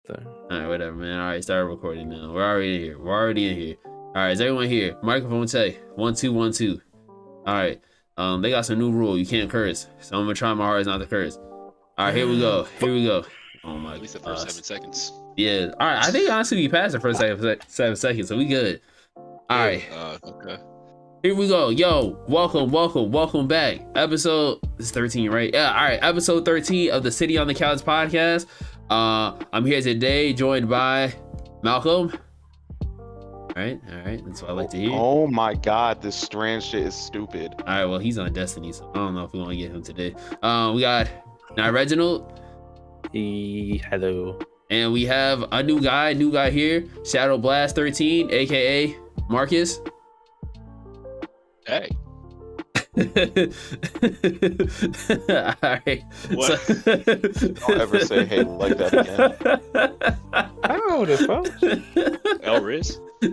there. All right, whatever, man. All right, start recording now. We're already in here. All right, is everyone here? Microphone check. 1 2 1 2. All right. They got some new rule. You can't curse, so I'm gonna try my hardest not to curse. All right, here we go. Oh my god. At least the first 7 seconds. Yeah. All right. I think honestly we passed the first 7 seconds, so we good. All right. Okay. Here we go. Yo, welcome back. Episode this is 13, right? Yeah. All right. Episode 13 of the City on the Couch podcast. I'm here today, joined by Malcolm. All right. That's what I like to hear. Oh my god, this Strand shit is stupid. All right. Well, he's on Destiny, so I don't know if we want to get him today. We got now Reginald. Hello. And we have a new guy here, Shadow Blast 13, aka Marcus. Hey. All right. What? Don't ever say hey like that again. How the fuck? El Riz? I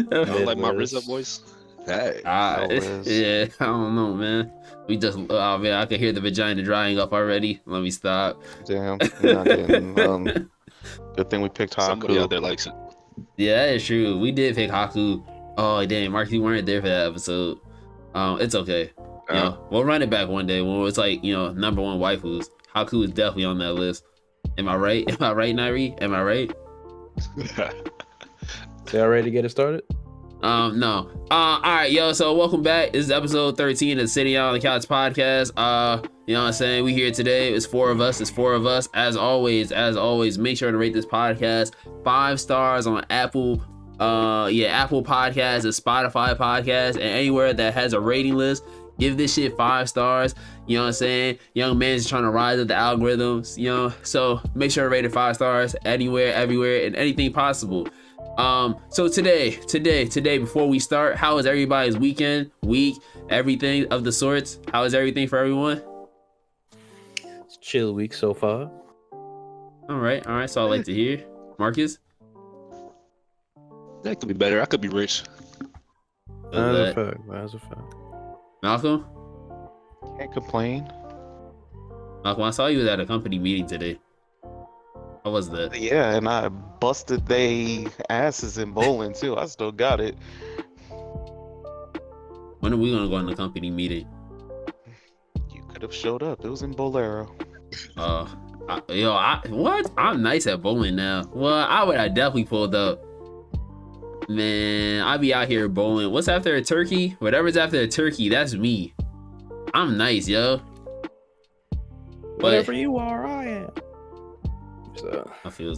don't like my Riz up voice. Hey. Yeah, I don't know, man. We just, oh man, I can hear the vagina drying up already. Let me stop. Damn, we're not getting, good thing we picked Haku. Somebody out there likes it. Yeah, that is true. We did pick Haku. Oh, dang, Mark, you weren't there for that episode. It's okay. You know, we'll run it back one day when it's like, number one waifus. Haku is definitely on that list. Am I right? Am I right, Nairi? Am I right? So y'all ready to get it started? No. All right, yo. So welcome back. This is episode 13 of the City on the Couch podcast. You know what I'm saying? We here today. It's four of us. As always, make sure to rate this podcast 5 stars on Apple Podcasts and Spotify Podcasts and anywhere that has a rating list. Give this shit 5 stars. You know what I'm saying? Young man's trying to rise up the algorithms, so make sure to rate it 5 stars anywhere, everywhere, and anything possible. So today, before we start, how is everybody's weekend, week, everything of the sorts? How is everything for everyone? It's a chill week so far. All right. So I'd like to hear. Marcus? That could be better. I could be rich. That's a fact. Malcolm? Can't complain. Malcolm, I saw you was at a company meeting today. How was that? Yeah, and I busted they asses in bowling too. I still got it. When are we gonna go on the company meeting? You could have showed up. It was in Bolero. What? I'm nice at bowling now. Well, I definitely pulled up. Man, I be out here bowling. What's after a turkey? Whatever's after a turkey, that's me. I'm nice, yo. Whatever you are, I am. So. I feel.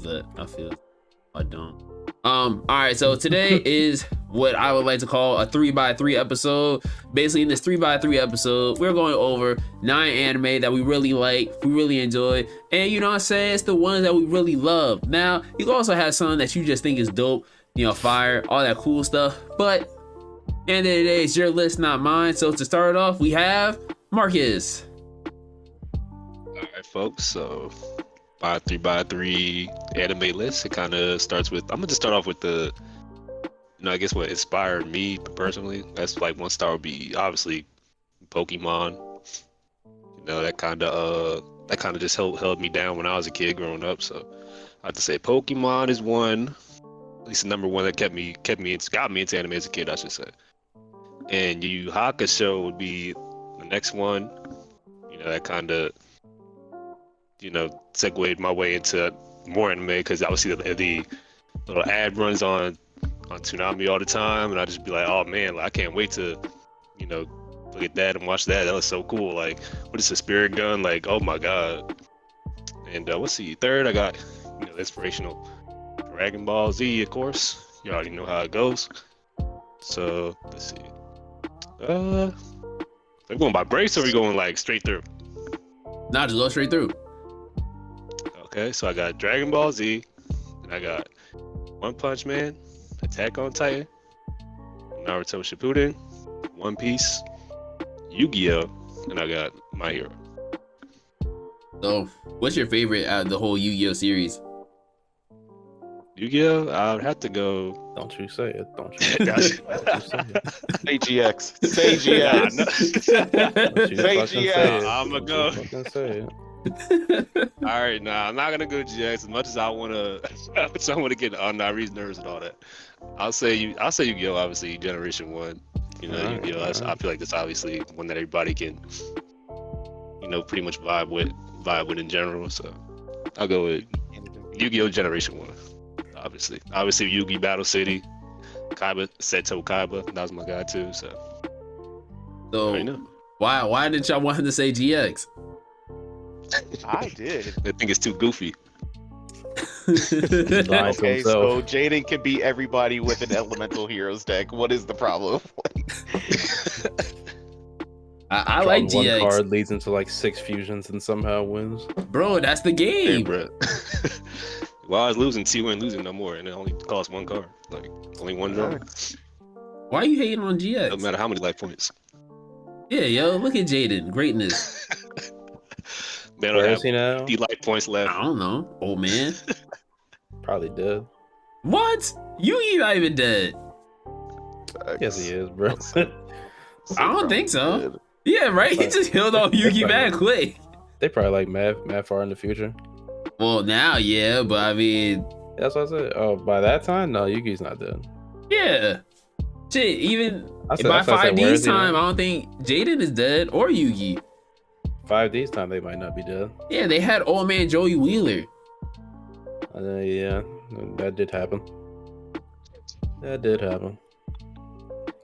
I don't. All right. So today is what I would like to call a 3x3 episode. Basically, in this 3x3 episode, we're going over 9 anime that we really like, we really enjoy, and you know what I'm saying, it's the ones that we really love. Now, you can also have some that you just think is dope, fire, all that cool stuff. But at the end of the day, it's your list, not mine. So to start off, we have Marcus. All right, folks. So, 3x3 anime list. It kind of starts with. I'm gonna just start off with the. I guess what inspired me personally. That's like 1 star would be obviously Pokemon. That kind of just held me down when I was a kid growing up. So I have to say Pokemon is one. At least the number one that got me into anime as a kid, I should say. And Yu Yu Hakusho would be the next one. That kind of segued my way into more anime because I would see the little ad runs on Toonami all the time, and I'd just be like, oh man, I can't wait to look at that and watch that. That was so cool. Like, what is a spirit gun? Like, oh my god. And let's see, third I got the inspirational Dragon Ball Z, of course. You already know how it goes. So let's see. Are we going by breaks or are we going like straight through? Nah, just go straight through. Okay, so I got Dragon Ball Z, and I got One Punch Man, Attack on Titan, Naruto Shippuden, One Piece, Yu-Gi-Oh, and I got My Hero. So, what's your favorite out of the whole Yu-Gi-Oh series? Yu-Gi-Oh, I would have to go. Don't you say it. Don't you say it. Say GX. Say GX. Say GX. I'm gonna go. Say it. All right, nah, I'm not gonna go GX as much as I wanna. I want to get on Nari's nerves and all that. I'll say Yu-Gi-Oh! Obviously, Generation One. You know, Alright, Yu-Gi-Oh! I alright. feel like that's obviously one that everybody can, pretty much vibe with in general. So I'll go with Yu-Gi-Oh! Generation One. Obviously, Yu-Gi Battle City, Kaiba, Seto Kaiba. That was my guy too. So I So know. why didn't y'all want him to say GX? I did. I think it's too goofy. He's lying to Okay, so himself. Jaden can beat everybody with an Elemental Heroes deck. What is the problem? I Draws like one GX, card leads into like 6 fusions and somehow wins. bro. That's the Hey, game. bro. Well, I was losing, T ain't losing no more, and it only costs 1 card. Like, only 1 draw. Why are you hating on No GX? matter how many life points. Yeah, yo, look at Jaden, greatness. Man, I Where don't is have he now? 50 life points left. I don't know, old man. Probably dead. What? You not even dead? Yes, he is, bro. I don't think so. Yeah, right. He just healed off Yugi mad quick. They probably like mad far in the future. Well, now, yeah, but I mean, That's what I said. Oh, by that time, no, Yugi's not dead. yeah. Shit, even I said, by that's why I said, where 5D's is he time, I now? don't think Jaden is dead or Yugi. 5D's time, they might not be dead. Yeah, they had old man Joey Wheeler. Yeah, that did happen. That did happen.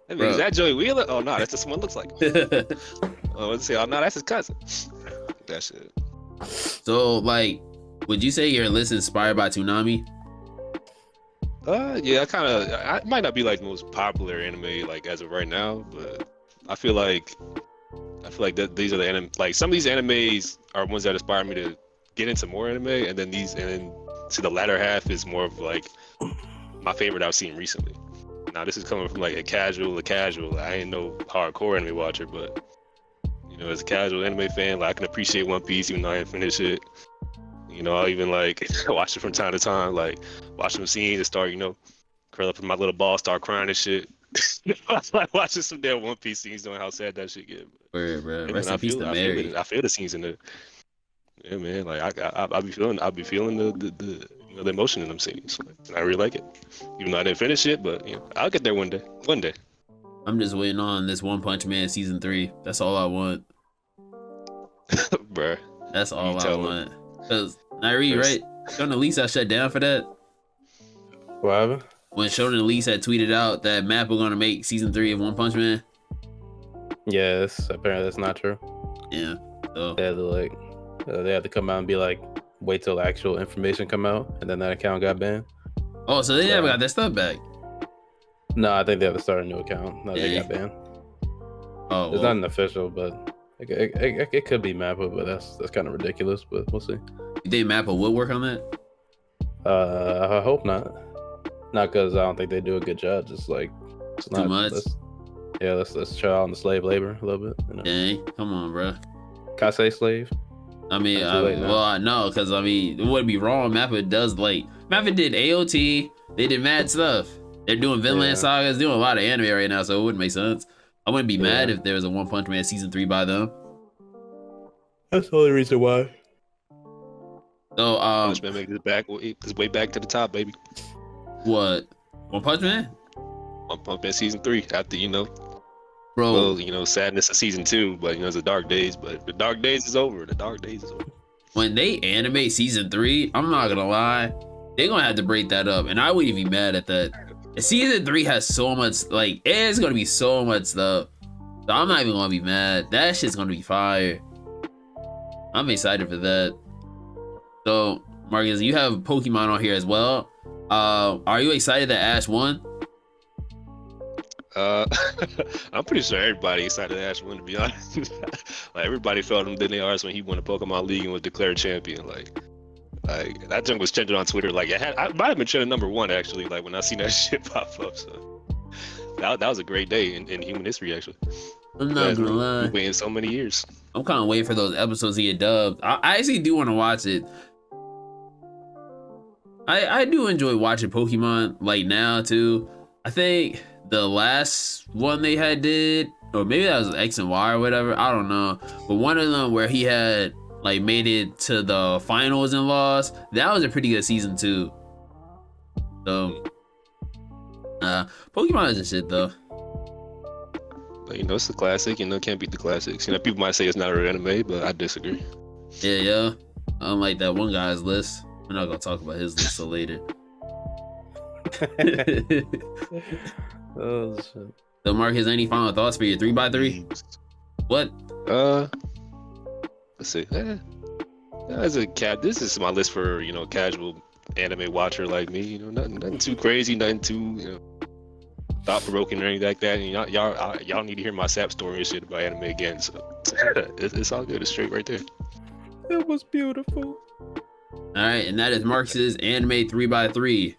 I mean, Bro. is that Joey Wheeler? Oh, no, that's just someone looks like. Oh, let's see. Oh, no, that's his cousin. That shit. So, like, would you say your list is inspired by Toonami? Yeah, I might not be like the most popular anime like as of right now, but I feel like that these are the anime, like some of these animes are ones that inspire me to get into more anime, and then to the latter half is more of like my favorite I've seen recently. Now this is coming from like a casual. I ain't no hardcore anime watcher, but as a casual anime fan, like I can appreciate One Piece even though I ain't finished it. I'll even like watch it from time to time, like watch some scenes and start, curl up in my little ball, start crying and shit. I like watching some damn One Piece scenes, knowing how sad that shit get. Word, bro. Yeah, Rest man, in peace to I Mary. feel the scenes in there. Yeah, man. Like I'll be feeling the emotion in them scenes. And I really like it, even though I didn't finish it. But I'll get there one day. One day. I'm just waiting on this One Punch Man season 3. That's all I want. Bruh. That's all I tell him. want. Cause Nairi, Yes. right? Shonen Elise got shut down for that. What happened? When Shonen Elise had tweeted out that Map were gonna make season 3 of One Punch Man. Yes, apparently that's not true. Yeah. So They had to they had to come out and be like, wait till the actual information come out, and then that account got banned. oh, so they never Yeah. got their stuff back. No, I think they have to start a new account. No, they got banned. Oh, It's well, not official, but it could be Mappa, but that's kind of ridiculous. But we'll see. you think Mappa would work on that? I hope not. Not because I don't think they do a good job. Just like it's Too not much? Let's chill out on the slave labor a little bit. Dang, come on, bro. Can I say slave? I mean, Not too late now. well, I know, because I mean, it wouldn't be wrong. Mappa does Mappa did AOT, they did mad stuff. They're doing Vinland Yeah. Sagas, doing a lot of anime right now, so it wouldn't make sense. I wouldn't be mad Yeah. if there was a One Punch Man season 3 by them. That's the only reason why. So, Punishment make this way back to the top, baby. what? One Punch Man? One Punch Man season 3 after Bro, well, sadness of season 2, but it's the dark days. But the dark days is over. The dark days is over. when they animate season 3, I'm not gonna lie, they're gonna have to break that up, and I wouldn't be mad at that. Season 3 has so much, it's gonna be so much stuff. So I'm not even gonna be mad. That shit's gonna be fire. I'm excited for that. So, Marcus, you have Pokemon on here as well. Are you excited that Ash won? I'm pretty sure everybody excited Ash won, to be honest. Like everybody felt him than they are when he won a Pokemon League and was declared champion. Like that junk was trending on Twitter. Like I might have been trending #1 actually. Like when I seen that shit pop up. So that was a great day in human history actually. I'm not gonna We lie. waited so many years. I'm kind of waiting for those episodes to get dubbed. I actually do want to watch it. I do enjoy watching Pokemon now too. I think the last one they had did, or maybe that was X and Y or whatever. I don't know. But one of them where he had like made it to the finals and lost. That was a pretty good season too. So, Pokemon is a shit though. But you know, it's a classic. You know, can't beat the classics. You know, people might say it's not a real anime, but I disagree. Yeah. Unlike that one guy's list. We're not gonna talk about his list till later. Oh shit. So, Marcus, any final thoughts for your 3x3? What? Let's see. As a cat, this is my list for, you know, casual anime watcher like me. You know, nothing too crazy, nothing too, you know, thought provoking or anything like that. And y'all need to hear my sap story and shit about anime again. So it's all good. It's straight right there. It was beautiful. All right, and that is Marcus's anime 3x3.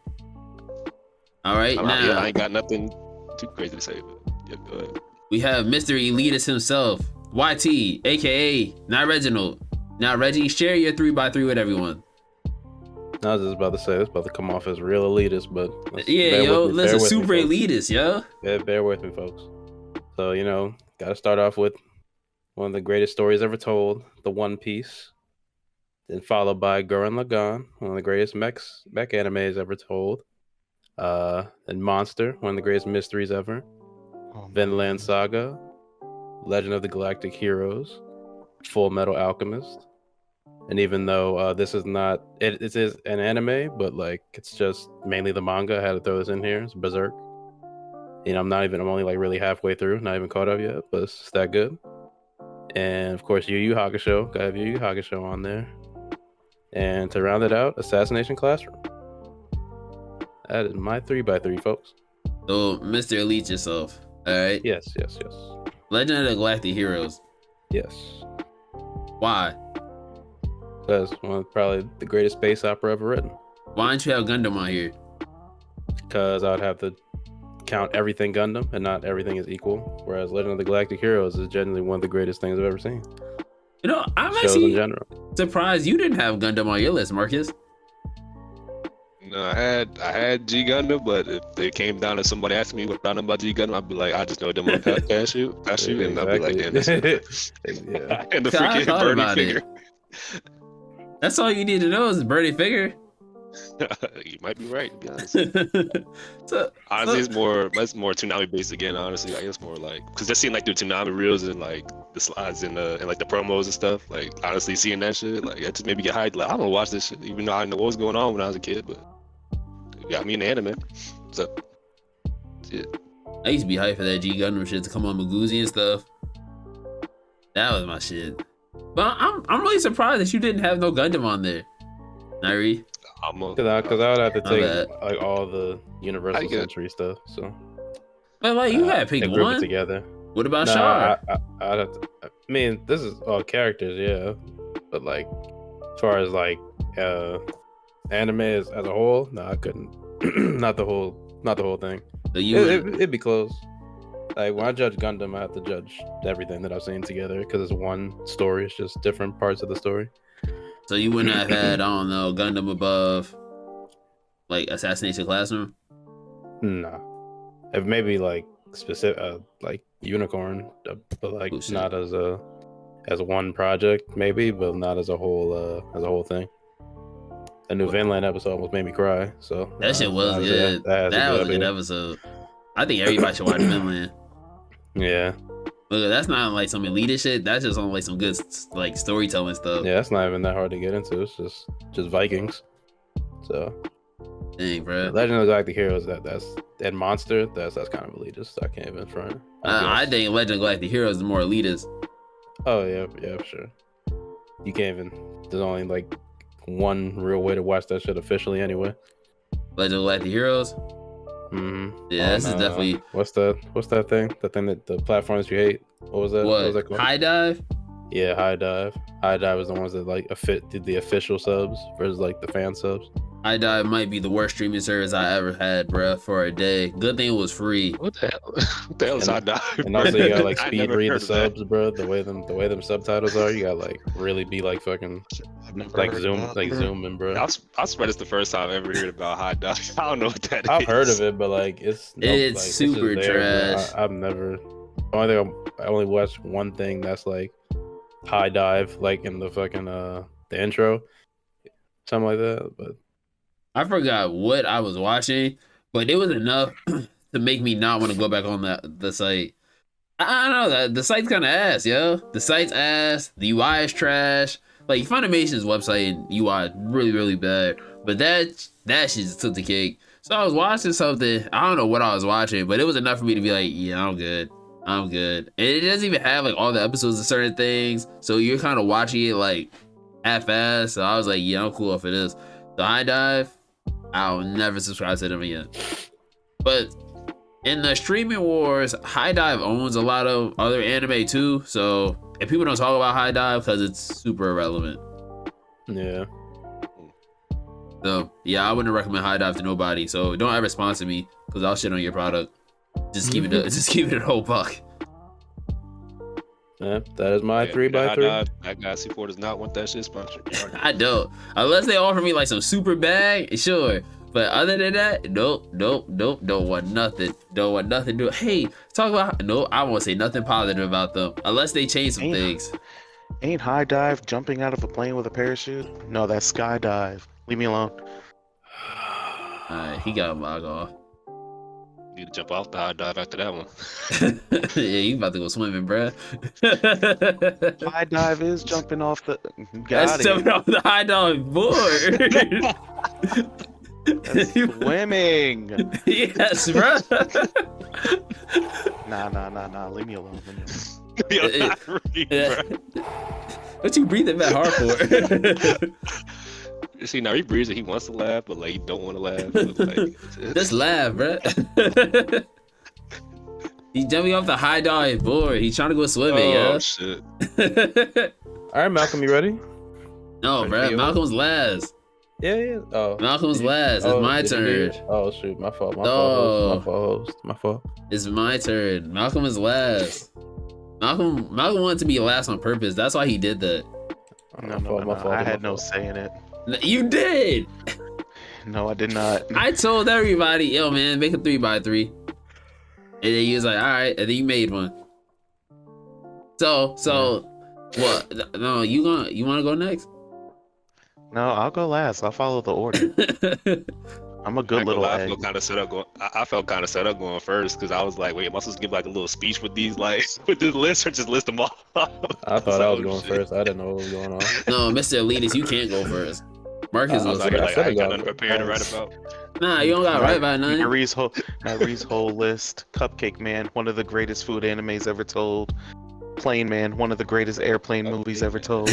All right, now I ain't got nothing too crazy to say, but yeah, go ahead. we have Mr. Elitist himself, YT, aka not Reginald. Now, Reggie, share your 3x3 with everyone. I was just about to say, it's about to come off as real elitist, but Yeah, yo, listen, super elitist, yo. Bear with me, folks. So, you know, gotta start off with one of the greatest stories ever told, the One Piece. Then followed by Gurren Lagann, one of the greatest mech animes ever told. And Monster, one of the greatest mysteries ever. Vinland Saga, Legend of the Galactic Heroes, Full Metal Alchemist. And even though this is not, it is an anime, but like it's just mainly the manga. I had to throw this in here. It's Berserk. You know, I'm only like really halfway through, not even caught up yet, but it's just that good. And of course, Yu Yu Hakusho. Gotta have Yu Yu Hakusho on there. And to round it out, Assassination Classroom. That is my 3x3, folks. So, Mr. Elite yourself, all right? Yes. Legend of the Galactic Heroes. Yes. Why? That's one of probably the greatest space opera ever written. Why don't you have Gundam on here? Because I would have to count everything Gundam, and not everything is equal. Whereas Legend of the Galactic Heroes is genuinely one of the greatest things I've ever seen. You know, I'm Shows actually in general. surprised you didn't have Gundam on your list, Marcus. No, I had G Gundam, but if it came down to somebody asking me what I know about G Gundam, I'd be like, I just know them on parachute, and I'd be like, damn, that's it. Yeah. And the I freaking thought Bernie about figure. That's all you need to know is Birdie figure. You might be right, to be honest. So, Honestly, it's more Toonami based again. Honestly, like, it's more like because just seeing like the Toonami reels and like the slides and like the promos and stuff. Like honestly, seeing that shit, like it just made me get hyped. Like I'm gonna watch this shit, even though I know what was going on when I was a kid, but it got me in the anime. So, shit. I used to be hyped for that G Gundam shit to come on Maguzi and stuff. That was my shit. But I'm really surprised that you didn't have no Gundam on there, Nairi. Because I would have to My take bad. like all the Universal I get it. Century stuff. So But like you gotta pick and group it one. together. What about Nah, Char? I'd have to, I mean, this is all characters, yeah. But like, as far as like anime as a whole, no, I couldn't. not the whole thing. So you It'd be close. Like when I judge Gundam, I have to judge everything that I've seen together because it's one story. It's just different parts of the story. so you wouldn't have had, I don't know, Gundam above like Assassination Classroom? No, if maybe like specific, like Unicorn, but like Oh, shit. not as one project, maybe, but not as a whole thing. The new Vinland episode almost made me cry. So That shit was good. That was a good episode. I think everybody should watch Vinland. Yeah, Look, that's not like some elitist shit. That's just on like some good like storytelling stuff. yeah, that's not even that hard to get into. It's just Vikings. So Dang, bro. Legend of the Galactic Heroes, that's and Monster, that's kind of elitist. I can't even front. I think Legend of Galactic Heroes is more elitist. Oh yeah, for sure. You can't even. There's only like one real way to watch that shit officially, anyway. Legend of Galactic Heroes. Mm-hmm. Yeah, this is definitely what's that thing? The thing that the platforms you hate. What was that? What was that what called? High Dive. Yeah, High Dive. High Dive was the ones that like did the official subs versus like the fan subs. High Dive might be the worst streaming service I ever had, bro. For a day. Good thing it was free. What the hell? What the hell is Hot Dive? And also you gotta like I speed never read heard the of that. subs, bro. The way them subtitles are, you gotta like really be like fucking I've never like heard zooming, bro. I swear it's the first time I've ever heard about Hot Dive. I don't know what that is. I've heard of it, but like it's It's like, super just there, bro. trash. I've never. I only watched one thing that's like high dive like in the fucking the intro, something like that. But I forgot what I was watching, but it was enough to make me not want to go back on the site. I don't know, that the site's kind of ass, yo. The site's ass. The UI is trash. Like Funimation's website and UI is really really bad, but that shit just took the cake. So I was watching something. I don't know what I was watching, but it was enough for me to be like, yeah, I'm good. I'm good. And it doesn't even have like all the episodes of certain things, so you're kind of watching it like half-assed. So I was like, yeah, I'm cool off of this. The High Dive, I'll never subscribe to them again. But in the streaming wars, High Dive owns a lot of other anime too. So if people don't talk about High Dive because it's super irrelevant. yeah, So yeah, I wouldn't recommend High Dive to nobody. So don't ever sponsor me because I'll shit on your product. Just keep it. Just keep it a whole buck. yeah, that is my 3x3. That guy C4 does not want that shit sponsored. I don't. Unless they offer me like some super bag, sure. But other than that, nope. Don't want nothing. Don't want nothing to do. Hey, talk about no. I won't say nothing positive about them unless they change some things. Ain't high dive jumping out of a plane with a parachute? No, that's skydive. Leave me alone. Alright, he got a log off. You need to jump off the high dive after that one. Yeah, you about to go swimming, bruh. High dive is jumping off the. That's Got jumping it. off the high dive board. That's swimming. Yes, bruh. Nah. Leave me alone. Yo, not really, bro. What you breathing that hard for? See, now he breathes and he wants to laugh, but like he don't want to laugh. But, like, Just laugh, bruh. He's jumping off the high dive board. He's trying to go swimming, oh yeah. shit! All right, Malcolm, you ready? No, bruh. Malcolm's last. Yeah. Oh, Malcolm's last. It's my did you do turn. it? Oh shoot, my fault. No. My fault. It's my turn. Malcolm is last. Malcolm wanted to be last on purpose. That's why he did that. My No. fault. I had no say in it. You did. No, I did not. I told everybody, yo, man, make a 3x3. And then he was like, all right. And then you made one. So what? No, you want to go next? No, I'll go last. I'll follow the order. I'm a good little I egg. felt kind of set up going. I felt kind of set up going first because I was like, wait, am I supposed to give like a little speech with these like with this list or just list them all? I thought I was going first. I didn't know what was going on. No, Mr. Elitist, you can't go first. Marcus I was goes like, first. I ain't got nothing prepared to write about. Nah, you don't got right by none. Marie's whole list. Cupcake Man, one of the greatest food animes ever told. Plane Man, one of the greatest airplane movies ever told.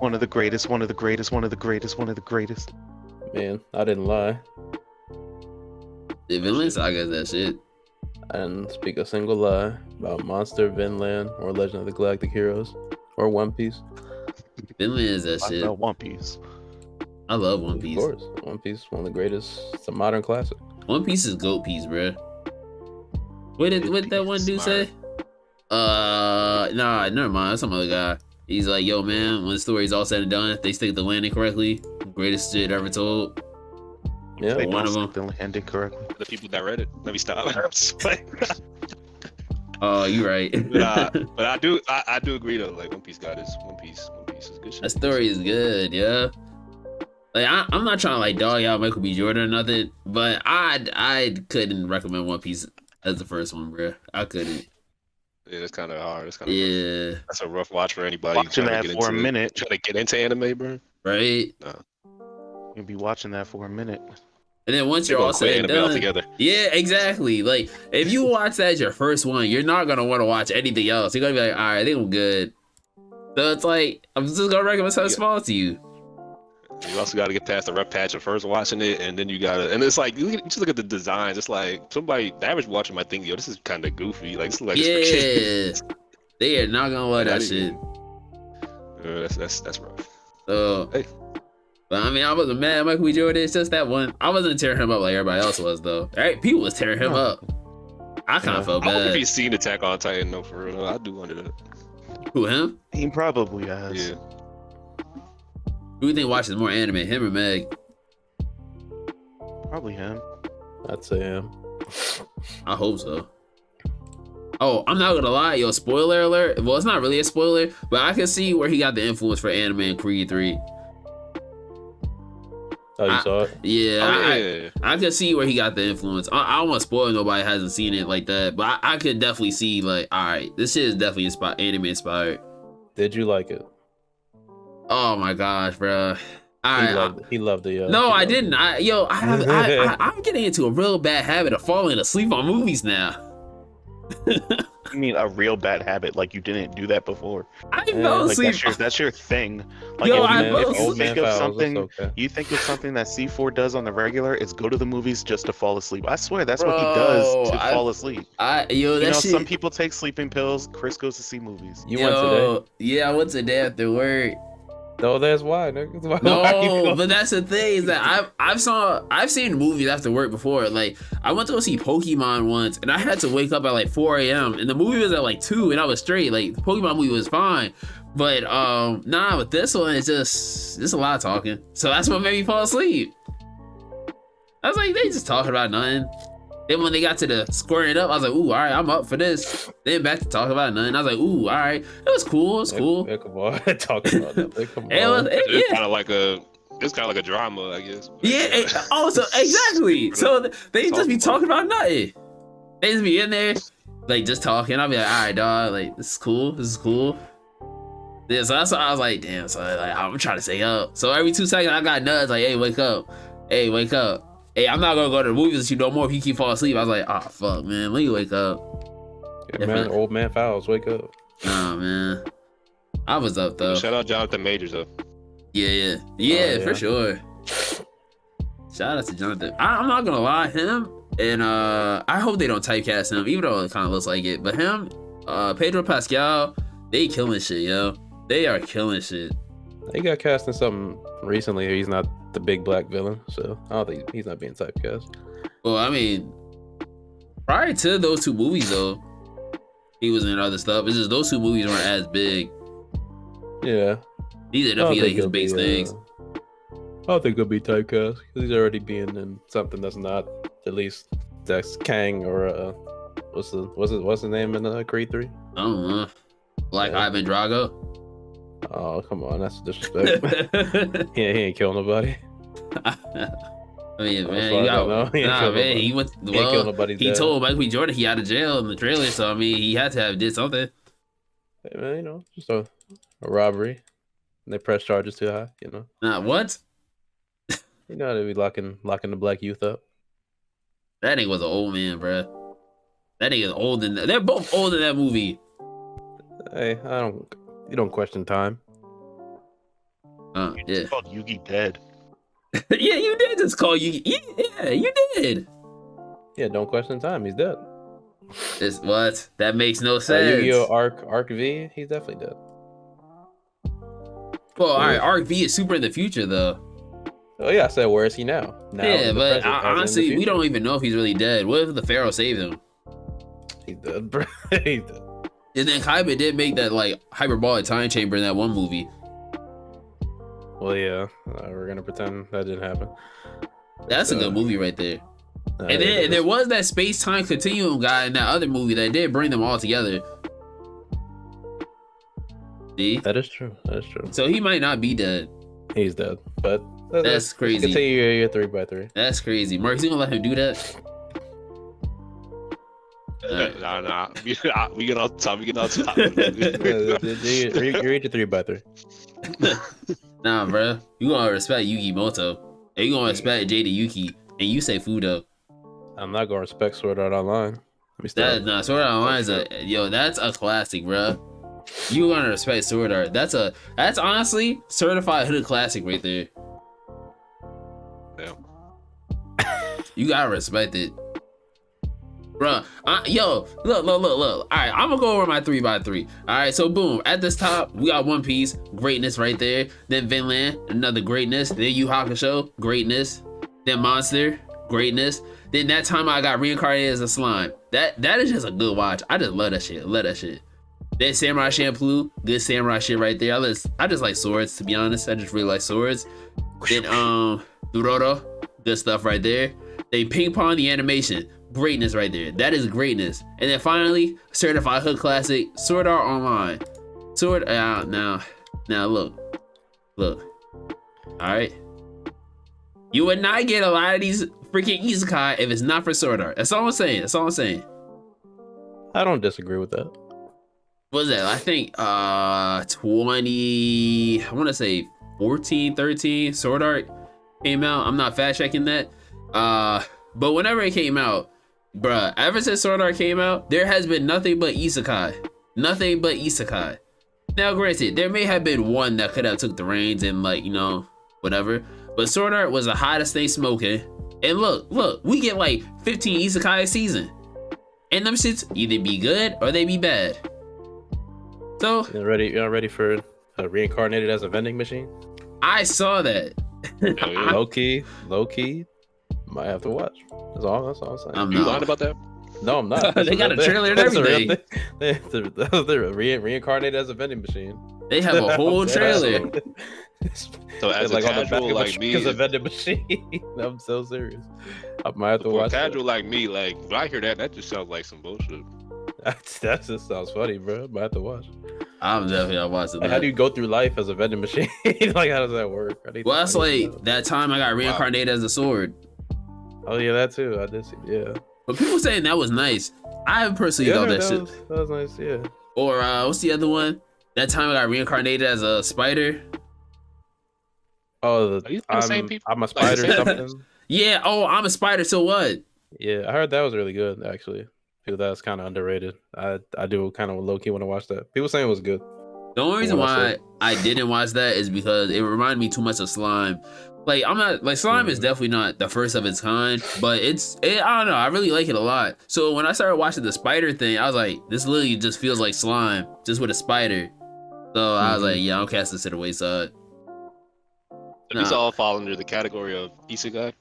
One of the greatest. Man, I didn't lie. The Vinland Saga is that shit. I didn't speak a single lie about Monster, Vinland, or Legend of the Galactic Heroes, or One Piece. Vinland is that I shit. know One Piece. I love One Piece. Of course, One Piece, one of the greatest. It's a modern classic. One Piece is goat piece, bruh. What that one dude say? Nah, never mind. That's some other guy. He's like, yo, man, when the story's all said and done, if they stick the landing correctly, greatest shit ever told. Yeah, They one don't of them. stick the landing correctly. The people that read it. Let me stop. Oh, you right. but I do agree though. Like One Piece is good shit. That story is good, yeah. Like I'm not trying to like dog out Michael B. Jordan or nothing, but I couldn't recommend One Piece as the first one, bro. I couldn't. Yeah, it's kind of hard. It's kind of Yeah, That's a rough watch for anybody Watching trying that to get for a into minute. Trying to get into anime, bro. right. You'll be watching that for a minute. And then once They you're gonna all quit said and anime done, altogether. yeah, exactly. Like if you watch that as your first one, you're not gonna want to watch anything else. You're gonna be like, all right, I think I'm good. So it's like I'm just gonna recommend something small to you. You also got to get past the rough patch of first watching it, and then you gotta, and it's like you just look at the designs. It's like somebody, the average watcher might think, yo, this is kind of goofy. Like this looks like it's for kids. Yeah, they are not gonna love that shit. That's rough. So, Hey. but I mean, I wasn't mad at Michael B. Jordan. It's just that one. I wasn't tearing him up like everybody else was, though. Right? People was tearing him up. I kind of felt I wonder if bad. he's seen Attack on Titan though. For real, I do wonder that. Who, him? He probably has. Yeah. Who do you think watches more anime, him or Meg? Probably him. I'd say him. I hope so. Oh, I'm not gonna lie, yo, spoiler alert. Well, it's not really a spoiler, but I can see where he got the influence for anime in Creed 3. Oh, you saw it? Yeah, I can see where he got the influence. I don't want to spoil nobody hasn't seen it like that, but I could definitely see like, all right, this shit is definitely anime inspired. Did you like it? Oh my gosh, bro. He loved it. No, I didn't. I'm getting into a real bad habit of falling asleep on movies now. You mean a real bad habit? Like you didn't do that before? I fell Like asleep. that's your thing. Like Yo, if you old man think of fouls, something, it's okay. you think of something that C4 does on the regular, it's go to the movies just to fall asleep. I swear that's what he does to fall asleep. Yo, that shit. Some people take sleeping pills. Chris goes to see movies. You went today? Yeah, I went today after work. No, that's why, nigga. Why No, but that's the thing is that I've seen movies after work before. Like I went to go see Pokemon once, and I had to wake up at like 4 a.m. and the movie was at like 2, and I was straight. Like the Pokemon movie was fine, but nah, with this one it's just a lot of talking. So that's what made me fall asleep. I was like, they just talking about nothing. Then when they got to the squaring it up, I was like, ooh, all right, I'm up for this. Then back to talk about nothing. I was like, ooh, all right, it was cool. It's cool. Come on, talking about nothing. Come on. It's kind of like a drama, I guess. Yeah. So exactly. So they just be talking about nothing. They just be in there, like just talking. I'll be like, all right, dog. Like this is cool. This is cool. Yeah, so that's why I was like, damn. So like, I'm trying to stay up. So every 2 seconds, I got nuts like, hey, wake up. Hey, wake up. Hey, I'm not gonna go to the movies with you no more if you keep falling asleep. I was like, oh fuck, man, let me wake up. Yeah, man, old man fouls, wake up. Nah, man, I was up though. Shout out Jonathan Majors though. Yeah, for sure. Shout out to Jonathan. I'm not gonna lie, him and I hope they don't typecast him, even though it kind of looks like it. But him, Pedro Pascal, they killing shit, yo. They are killing shit. He got cast in something recently. He's not the big black villain, so I don't think he's not being typecast. Well, I mean, prior to those 2 movies, though, he was in other stuff. It's just those 2 movies weren't as big. Yeah, These are definitely like his big things. I don't think he'll be typecast because he's already being in something that's not at least that's Kang or what's the name in Creed 3? I don't know, like Ivan Drago. Oh, come on, that's disrespect. he ain't kill nobody. I mean, man, you got man. He went. Well, he told Michael B. Jordan he out of jail in the trailer, so I mean, he had to have did something. Hey, man, you know, just a robbery. And they press charges too high, you know. Nah, what? You know, they be locking the black youth up. That nigga was an old man, bro. That nigga's old in that. They're both old in that movie. Hey, you don't question time. Yeah. It's called Yugi Dead. Yeah, you did just call Yugi. Yeah, you did. Yeah, don't question time. He's dead. It's what? That makes no sense. Yu-Gi-Oh! Arc V, he's definitely dead. Well, all right, Arc V is super in the future though. Oh yeah, I said where is he now? Yeah, but honestly, we don't even know if he's really dead. What if the Pharaoh saved him? He's dead, bro. He's dead. And then Kaiba did make that like hyperbolic time chamber in that one movie. Well, yeah, we're gonna pretend that didn't happen. That's a good movie right there. And then there was that space-time continuum guy in that other movie that did bring them all together. See? That is true. So he might not be dead. He's dead, but that's crazy. Continue your 3x3. That's crazy. Mark, you gonna let him do that? Nah. We get off top. You read your 3x3. Nah, bro. You gonna respect Yugi Moto, and you gonna respect Jada Yuki, and you say Fudo. I'm not gonna respect Sword Art Online. Sword Art Online is that's a classic, bro. You gonna respect Sword Art? That's honestly certified hood classic right there. Yeah. You gotta respect it. Bruh, look. All right, I'm gonna go over my 3x3. All right, so boom, at this top, we got One Piece, greatness right there. Then Vinland, another greatness. Then Yu Hakusho, greatness. Then Monster, greatness. Then that time I got reincarnated as a slime. That is just a good watch. I just love that shit. Then Samurai Champloo, good samurai shit right there. I just like swords, to be honest. I just really like swords. Then Duroro, good stuff right there. They ping pong the animation. Greatness right there. That is greatness. And then finally, certified hood classic, Sword Art Online. Now look. All right. You would not get a lot of these freaking isekai if it's not for Sword Art. That's all I'm saying. I don't disagree with that. What was that? I think 20, I want to say 14, 13, Sword Art came out. I'm not fact checking that. But whenever it came out, bruh, ever since Sword Art came out, there has been nothing but isekai. Nothing but isekai. Now, granted, there may have been one that could have took the reins and like, you know, whatever. But Sword Art was the hottest thing smoking. And look, we get like 15 isekai a season. And them shits either be good or they be bad. So You're ready for reincarnated as a vending machine? I saw that. Oh, yeah. Low key, might have to watch. That's all I'm saying. I'm You not. lying about that? No, I'm not. They got a trailer and That's a real everything. thing. They're reincarnated as a vending machine. They have a whole trailer. So as a Like on the back casual of like me, is a vending machine. I'm so serious. I might have to for a watch casual like me, like when I hear that, that just sounds like some bullshit. that just sounds funny, bro. Might have to watch. I'm definitely not watching Like, that. how do you go through life as a vending machine? Like, how does that work? Well, that's like that time I got reincarnated as a sword. Oh yeah, that too. I did see. Yeah. But people saying that was nice. I personally thought that shit. That was nice. Yeah. Or what's the other one? That time I got reincarnated as a spider. Oh, Are you the same people? I'm a spider or something. Yeah. Oh, I'm a spider. So what? Yeah, I heard that was really good actually. Feel that's kind of underrated. I do kind of low key want to watch that. People saying it was good. The only reason What I why said. I didn't watch that is because it reminded me too much of Slime. Like I'm not like Slime is definitely not the first of its kind, but I don't know. I really like it a lot. So when I started watching the spider thing, I was like, this literally just feels like Slime, just with a spider. So I was like, yeah, I'll cast this to the wayside. These Nah. all fall under the category of isekai.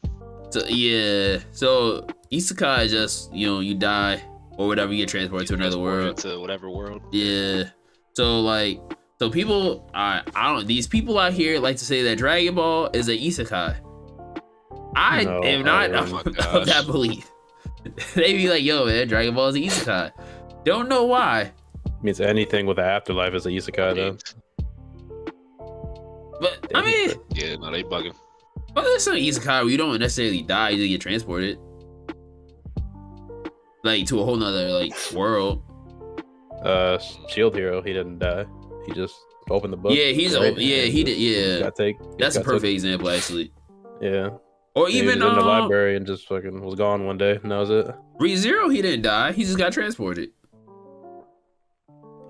So yeah, so isekai is just you die or whatever, you get transported to another world. To whatever world. Yeah. So people, I don't. These people out here like to say that Dragon Ball is a isekai. I No, am not oh my of gosh. that belief. They be like, yo, man, Dragon Ball is an isekai. Don't know why, Means anything with an afterlife is a isekai though. but I mean, Yeah, no, they bugging. well, there's some isekai where you don't necessarily die; you just get transported, like to a whole nother like world. Shield Hero, he didn't die. He just opened the book. Yeah, he's right? open. Yeah, he did. Yeah, that's a got perfect took. example, actually. Yeah. Or He even was in the library and just fucking was gone one day. And that was it. ReZero, he didn't die. He just got transported.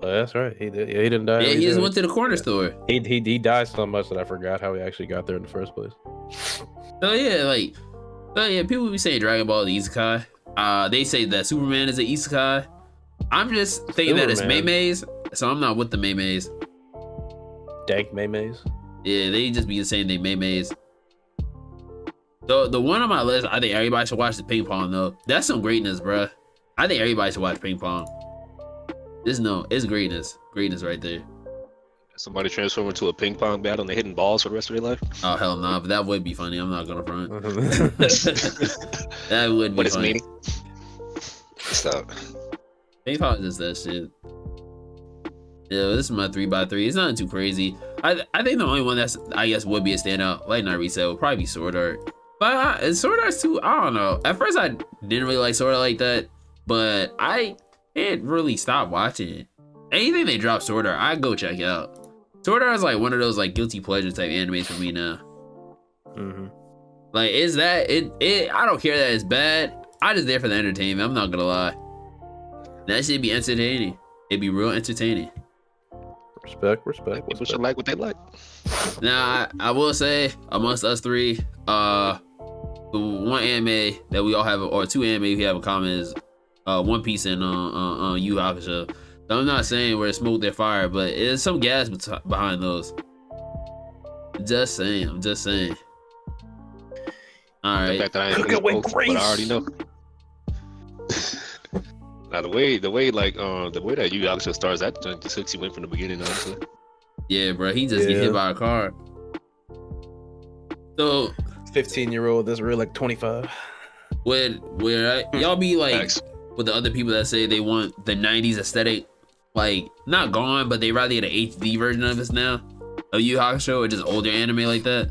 Oh, that's right. He did. Yeah, he didn't die. Yeah, he just did. went to the corner store. He died so much that I forgot how he actually got there in the first place. So yeah, people be saying Dragon Ball is isekai. They say that Superman is an isekai. I'm just thinking that it's Superman. Maymeys, so I'm not with the Maymeys. Dank Maymays. Yeah, they just be saying they Maymeys. The one on my list, I think everybody should watch the ping pong though. That's some greatness, bruh. I think everybody should watch ping pong. It's greatness right there. Somebody transform into a ping pong bat and they're hitting balls for the rest of their life. Oh hell no, but that would be funny. I'm not gonna front. That would be What is funny. meaning? Stop. Ping pong is just that shit. Yeah, this is my 3x3. It's nothing too crazy. I think the only one that's I guess would be a standout, like not reset, would probably be Sword Art. But Sword Art's too. I don't know. At first I didn't really like Sword Art like that, but I can't really stop watching it. Anything they drop Sword Art, I go check it out. Sword Art is like one of those like guilty pleasure type animes for me now. Mm-hmm. Like, is that it? I don't care that it's bad. I just there for the entertainment. I'm not gonna lie. That should be entertaining. It'd be real entertaining. Respect. People should like what they like. Now, I will say, amongst us three, the one anime that we all have, or two anime we have in common is One Piece and Yu Hakusho. So I'm not saying where smoke their fire, but there's some gas behind those. I'm just saying. All The right. fact that I ain't really spoke, but I already know. Now the way that Yu Hakusho starts, that just hooks you in from the beginning, honestly. Yeah, bro. He just get Yeah. hit by a car. So 15-year-old that's real like 25. Y'all be like Facts. with the other people that say they want the '90s aesthetic, like not gone, but they rather get an HD version of us now, of Yu Yu Hakusho, or just older anime like that.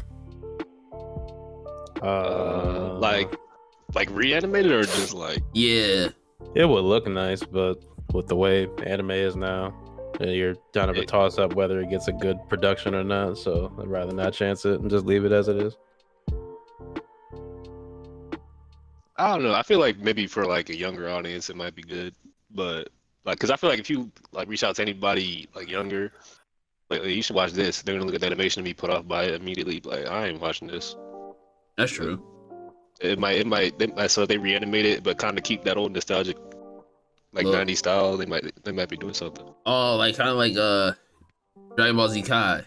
Like reanimated or just like Yeah, it would look nice, but with the way anime is now, you're kind of a toss up whether it gets a good production or not. So I'd rather not chance it and just leave it as it is. I don't know. I feel like maybe for like a younger audience it might be good, but like because I feel like if you like reach out to anybody like younger, like you should watch this, they're gonna look at the animation and be put off by it immediately. Like I ain't watching this. that's true. So if they reanimate it, but kind of keep that old nostalgic like Look. 90s style. They might be doing something. Oh, like kind of like Dragon Ball Z Kai.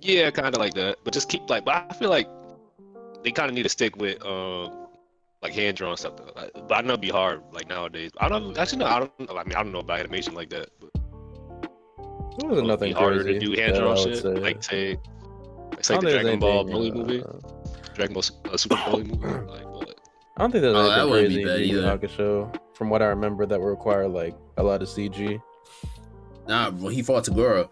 Yeah, kind of like that. But just keep like. But I feel like they kind of need to stick with like hand drawn stuff though. But I know it'd be hard like nowadays. I don't actually no. I don't. I mean, I don't know about animation like that. But It wasn't it'd be nothing harder crazy. to do hand drawn that I would shit. say. Like say I don't the think there's Dragon Ball anything, Broly movie, Dragon Ball Super Broly movie. Like, but I don't think there's that anything wouldn't crazy be in bad Yu Yu either. Hakusho. From what I remember, that would require like a lot of CG. Nah, when he fought Tagoro.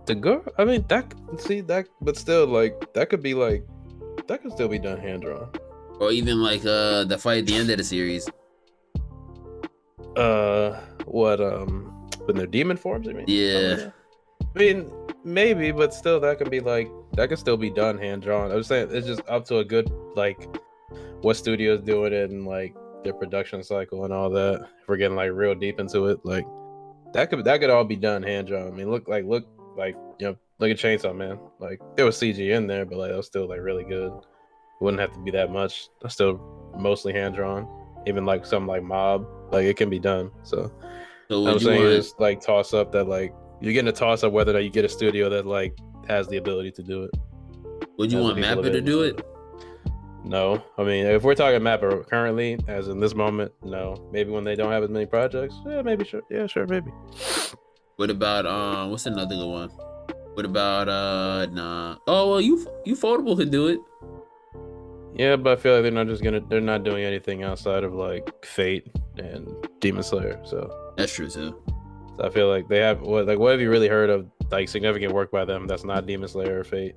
The girl, I mean, but still, like that could be like that could still be done hand drawn. Or even like the fight at the end of the series. What when they're demon forms? I mean, Yeah. I mean, maybe, but still, that could still be done hand drawn. I was saying it's just up to a good like what studio's doing it and like their production cycle and all that. If we're getting like real deep into it, like that could all be done hand drawn. I mean, look at Chainsaw Man. Like there was CG in there, but like that was still like really good. Wouldn't have to be that much. That's still mostly hand drawn. Even like something like Mob, like it can be done. So So I'm would you saying want? is like toss up that like you're getting a toss up whether or not you get a studio that like has the ability to do it. Would you Has want the people Mappa to do it? No, I mean if we're talking Mappa currently, as in this moment, no. Maybe when they don't have as many projects, yeah, maybe sure, yeah, sure, maybe. What about what's another good one? What about nah? Oh well, you foldable could do it. Yeah, but I feel like they're not doing anything outside of like Fate and Demon Slayer. So That's true too. I feel like they have what have you really heard of like significant work by them that's not Demon Slayer or Fate?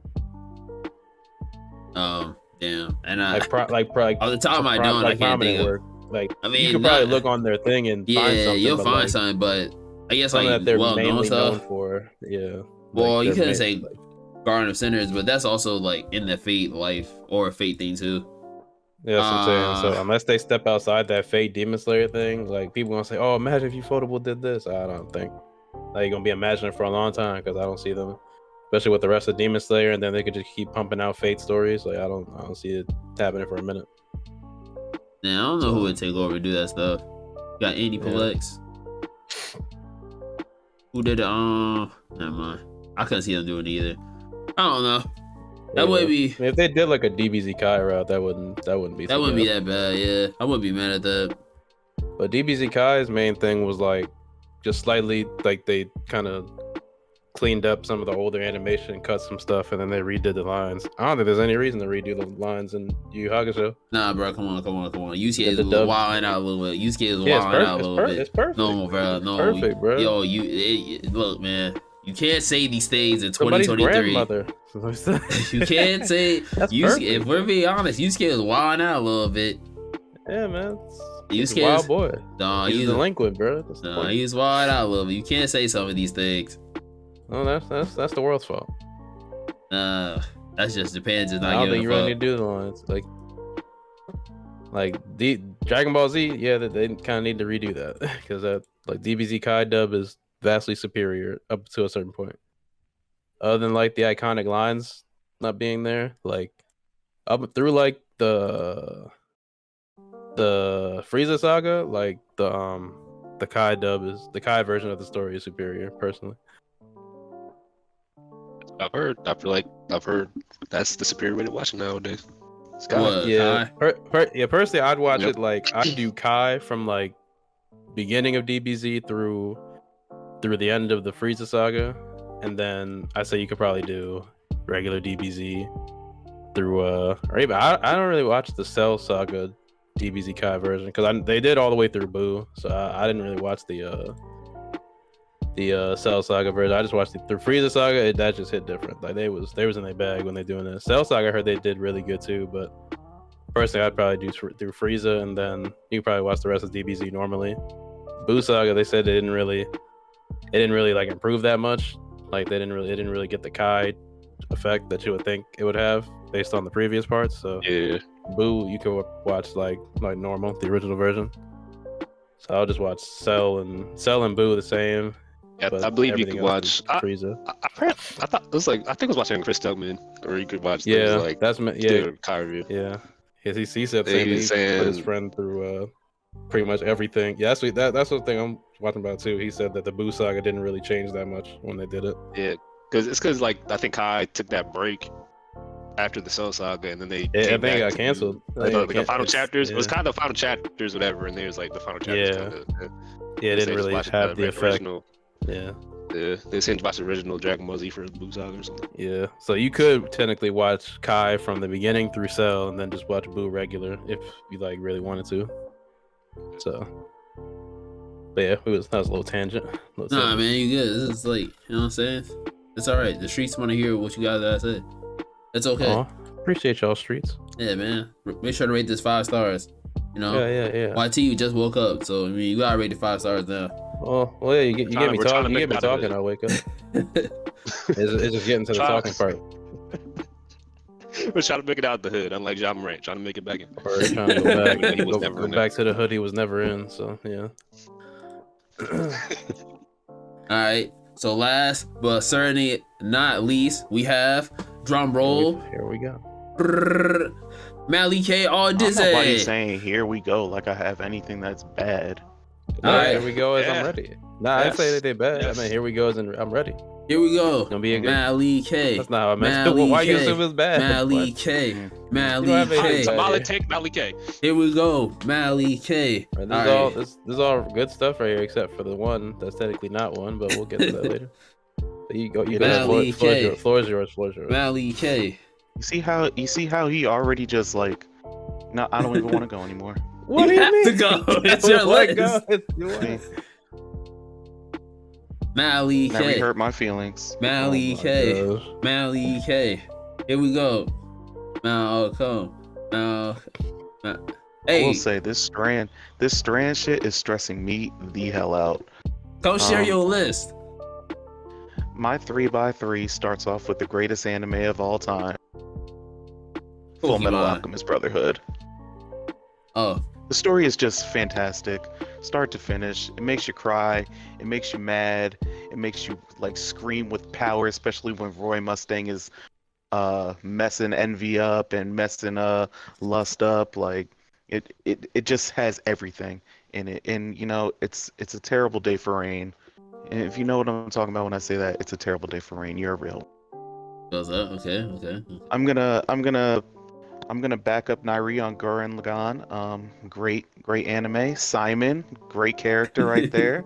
Damn. And I Like off the top of my dome, I can't think of. work. Like I mean, you could probably look on their thing and find Yeah, something. you'll but, find like, something, but I guess something like that they're well known mainly known stuff. for. Yeah. Well, Like, you they're couldn't say like, Garden of Sinners, but that's also like in the Fate life or a Fate thing too. yeah, that's what I'm saying. So unless they step outside that Fate Demon Slayer thing, like people gonna say, "Oh, imagine if you Footable did this." I don't think like you're gonna be imagining for a long time because I don't see them, especially with the rest of Demon Slayer, and then they could just keep pumping out Fate stories. Like I don't see it happening for a minute. Now I don't know who would take over and do that stuff. Got Andy Plex. Who did it? Never mind. I couldn't see them doing it either. I don't know. That would be. I mean, if they did like a DBZ Kai route, that wouldn't be. That wouldn't be that bad. Yeah, I wouldn't be mad at that. But DBZ Kai's main thing was like just slightly like they kind of cleaned up some of the older animation, cut some stuff, and then they redid the lines. I don't think there's any reason to redo the lines in Yu Yu Hakusho. Nah, bro, come on. Yusuke is dub. wilding out a little bit. Yusuke is Yeah, wilding out a little bit. it's perfect. No, bro, no. Perfect, bro. Yo, look, man. You can't say these things in Somebody's 2023. grandmother. You can't say. That's Yusuke, perfect. if we're being honest, Yusuke is wilding out a little bit. Yeah, man. He's Yusuke a wild is- boy. Nah, He's a delinquent, bro. That's the point. he's wilding out a little bit. You can't say some of these things. No, that's the world's fault. That's just Japan just I not don't think giving you a really fuck. need to do the lines. Like the Dragon Ball Z, yeah, they kind of need to redo that because that like DBZ Kai dub is vastly superior up to a certain point. Other than like the iconic lines not being there, like up through like the Frieza saga, like the Kai version of the story is superior personally. I've heard that's the superior way to watch it nowadays. It's got What? Yeah, Kai? personally, I'd watch Yep. it like I'd do Kai from like beginning of DBZ through the end of the Frieza saga, and then I say you could probably do regular DBZ through or even I don't really watch the Cell Saga DBZ Kai version because they did all the way through Boo, so I didn't really watch the Cell Saga version. I just watched it through Frieza Saga. That just hit different. Like they was in their bag when they're doing it. Cell Saga, I heard they did really good too, but personally, I'd probably do through Frieza, and then you probably watch the rest of DBZ normally. Boo Saga, they said it didn't really like improve that much. Like it didn't really get the Kai effect that you would think it would have based on the previous parts. So Yeah. Boo, you could watch like normal, the original version. So I'll just watch Cell and Boo the same. Yeah, but I believe you everything could else is watch. Frieza. I thought it was like I think I was watching Chris Tubman, or you could watch. Yeah, those, like that's Kai review. yeah. He said the Yeah, same. he's He put his saying- friend through pretty much everything. Yeah, that's the thing I'm watching about too. He said that the Boo Saga didn't really change that much when they did it. Yeah, because like I think Kai took that break after the Cell Saga, and then they Yeah, I came think it back got to, canceled. like, the final chapters. It was Yeah. kind of the final chapters, whatever, and there's like the final chapters. Yeah. Kinda, Yeah, it didn't really have the effect. Original, Yeah, they seemed to watch the original Dragon Ball Z for the Boo Saga or something. yeah. So you could technically watch Kai from the beginning through Cell, and then just watch Boo regular if you like really wanted to. So, but yeah, that was a little tangent. Nah, man, you good. This is like, you know what I'm saying? It's all right. The streets want to hear what you guys gotta say. It's okay. Aw, appreciate y'all streets. Yeah, man. Make sure to rate this 5 stars. You know, Yeah. YT, you just woke up, so I mean, you gotta rate it 5 stars now. Well, yeah, you get me We're trying to talking. You make get me it out of talking. it. I'll wake up. It's just getting to the Try- talking part. We're trying to make it out the hood, unlike John Morant, trying to make it back in. Or trying to go back, He was go never in back to the hood he was never in. So yeah. All right. So last but certainly not least, we have drum roll. Here we go. Mally K all I don't know why you dizzy. saying here we go like I have anything that's bad. All right. Here we go. As Yeah. I'm ready. Nah, I didn't say Yes. that they bad. Yes. I mean, here we go. As in, I'm ready. Here we go. Gonna be a good. Mally K. That's not how I meant it. Mally Why you K. assume it's bad? Mally What? K. You Mally don't have any K. bad- Mali take Mali K. Here we go. Mally K. Right, All this is all right. this is all good stuff right here, except for the one that's technically not one, but we'll get to that later. But you go. You go. Mally K. Floor is yours. Mally K. You see how he already just like, no, I don't even want to go anymore. What do You you have mean? to go. It's your Let list. go. It's your list. Mally Now he K. hurt my feelings. Mally Oh my K. gosh. Mally K. Here we go. Malcolm. I Hey, will say this strand shit is stressing me the hell out. come share um, your list. My 3x3 starts off with the greatest anime of all time, Full Metal Pokemon. Alchemist Brotherhood. Oh, The story is just fantastic, start to finish. It makes you cry, it makes you mad, it makes you like scream with power, especially when Roy Mustang is messing Envy up and messing Lust up. Like it just has everything in it. And you know, it's a terrible day for Rain. And if you know what I'm talking about when I say that, it's a terrible day for Rain. You're a real. goes up. Okay. I'm gonna back up Nairi on Gurren Lagann. Great anime. Simon, great character right there.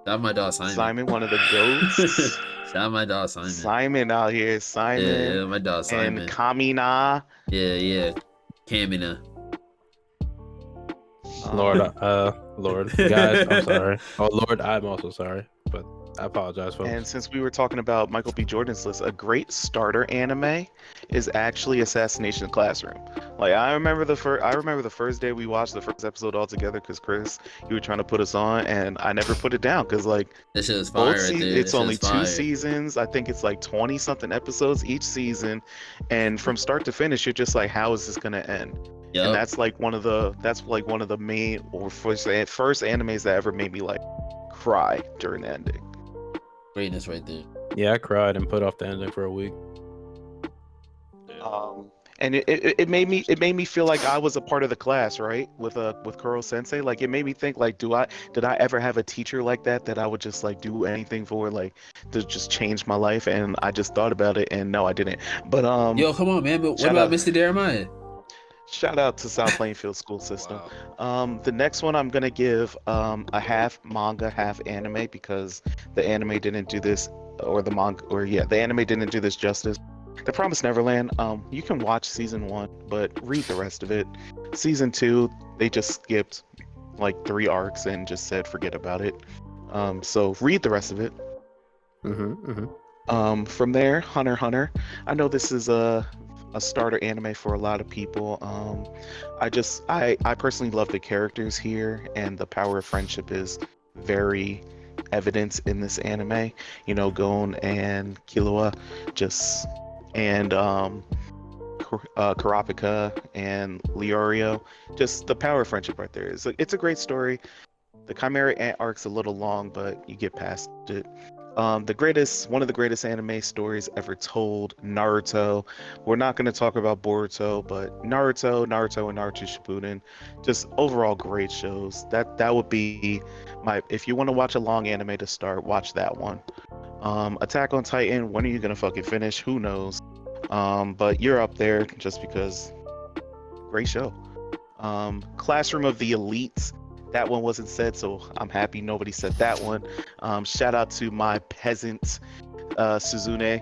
Shout out my dog Simon. Simon, one of the goats. Shout out my dog Simon. Simon out here. Simon Yeah, my dog Simon. and Kamina. Yeah. Kamina. Lord, guys, I'm sorry. Oh, Lord, I'm also sorry, but I apologize, folks. And since we were talking about Michael B. Jordan's list, a great starter anime is actually Assassination Classroom. Like I remember the first day we watched the first episode all together because Chris, you were trying to put us on, and I never put it down because like That shit is fire both right seasons, there. it's That shit only is 2 fire. seasons. I think it's like 20 something episodes each season, and from start to finish, you're just like, how is this gonna end? Yup. And that's like one of the main or first animes that ever made me like cry during the ending. Greatness right there. Yeah, I cried and put off the ending for a week. And it made me feel like I was a part of the class, right? With Kuro Sensei. Like it made me think like, did I ever have a teacher like that I would just like do anything for, like to just change my life? And I just thought about it, and no, I didn't. But Yo, come on, man. But what shout about out. Mr. Jeremiah? shout out to South Plainfield school system. Wow. The next one I'm gonna give a half manga, half anime because the anime didn't do this, or the anime didn't do this justice. The Promised Neverland. You can watch season 1, but read the rest of it. Season 2, they just skipped like 3 arcs and just said forget about it. So read the rest of it. From there, Hunter x Hunter. I know this is a starter anime for a lot of people. I personally love the characters here, and the power of friendship is very evident in this anime. You know, Gon and Killua, and Kurapika and Leorio, just the power of friendship right there. It's a great story. The Chimera Ant arc's a little long, but you get past it. One of the greatest anime stories ever told, Naruto. We're not going to talk about Boruto, but Naruto, and Naruto Shippuden, just overall great shows. That would be if you want to watch a long anime to start, watch that one. Attack on Titan, when are you going to fucking finish? Who knows? But you're up there just because great show. Classroom of the Elites. That one wasn't said, so I'm happy nobody said that one. Shout out to my peasant, Suzune.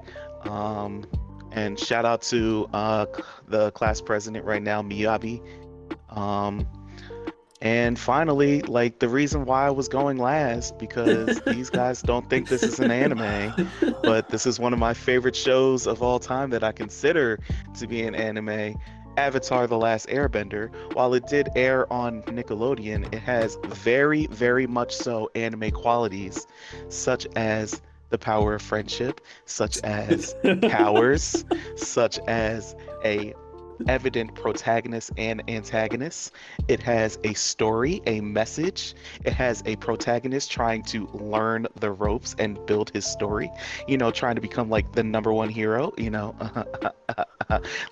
And shout out to the class president right now, Miyabi. And finally, like, the reason why I was going last, because these guys don't think this is an anime, but this is one of my favorite shows of all time that I consider to be an anime. Avatar: The Last Airbender. While it did air on Nickelodeon, it has very, very much so anime qualities, such as the power of friendship, such as powers, such as a evident protagonist and antagonist. It has a story, a message. It has a protagonist trying to learn the ropes and build his story, you know, trying to become like the #1 hero, you know.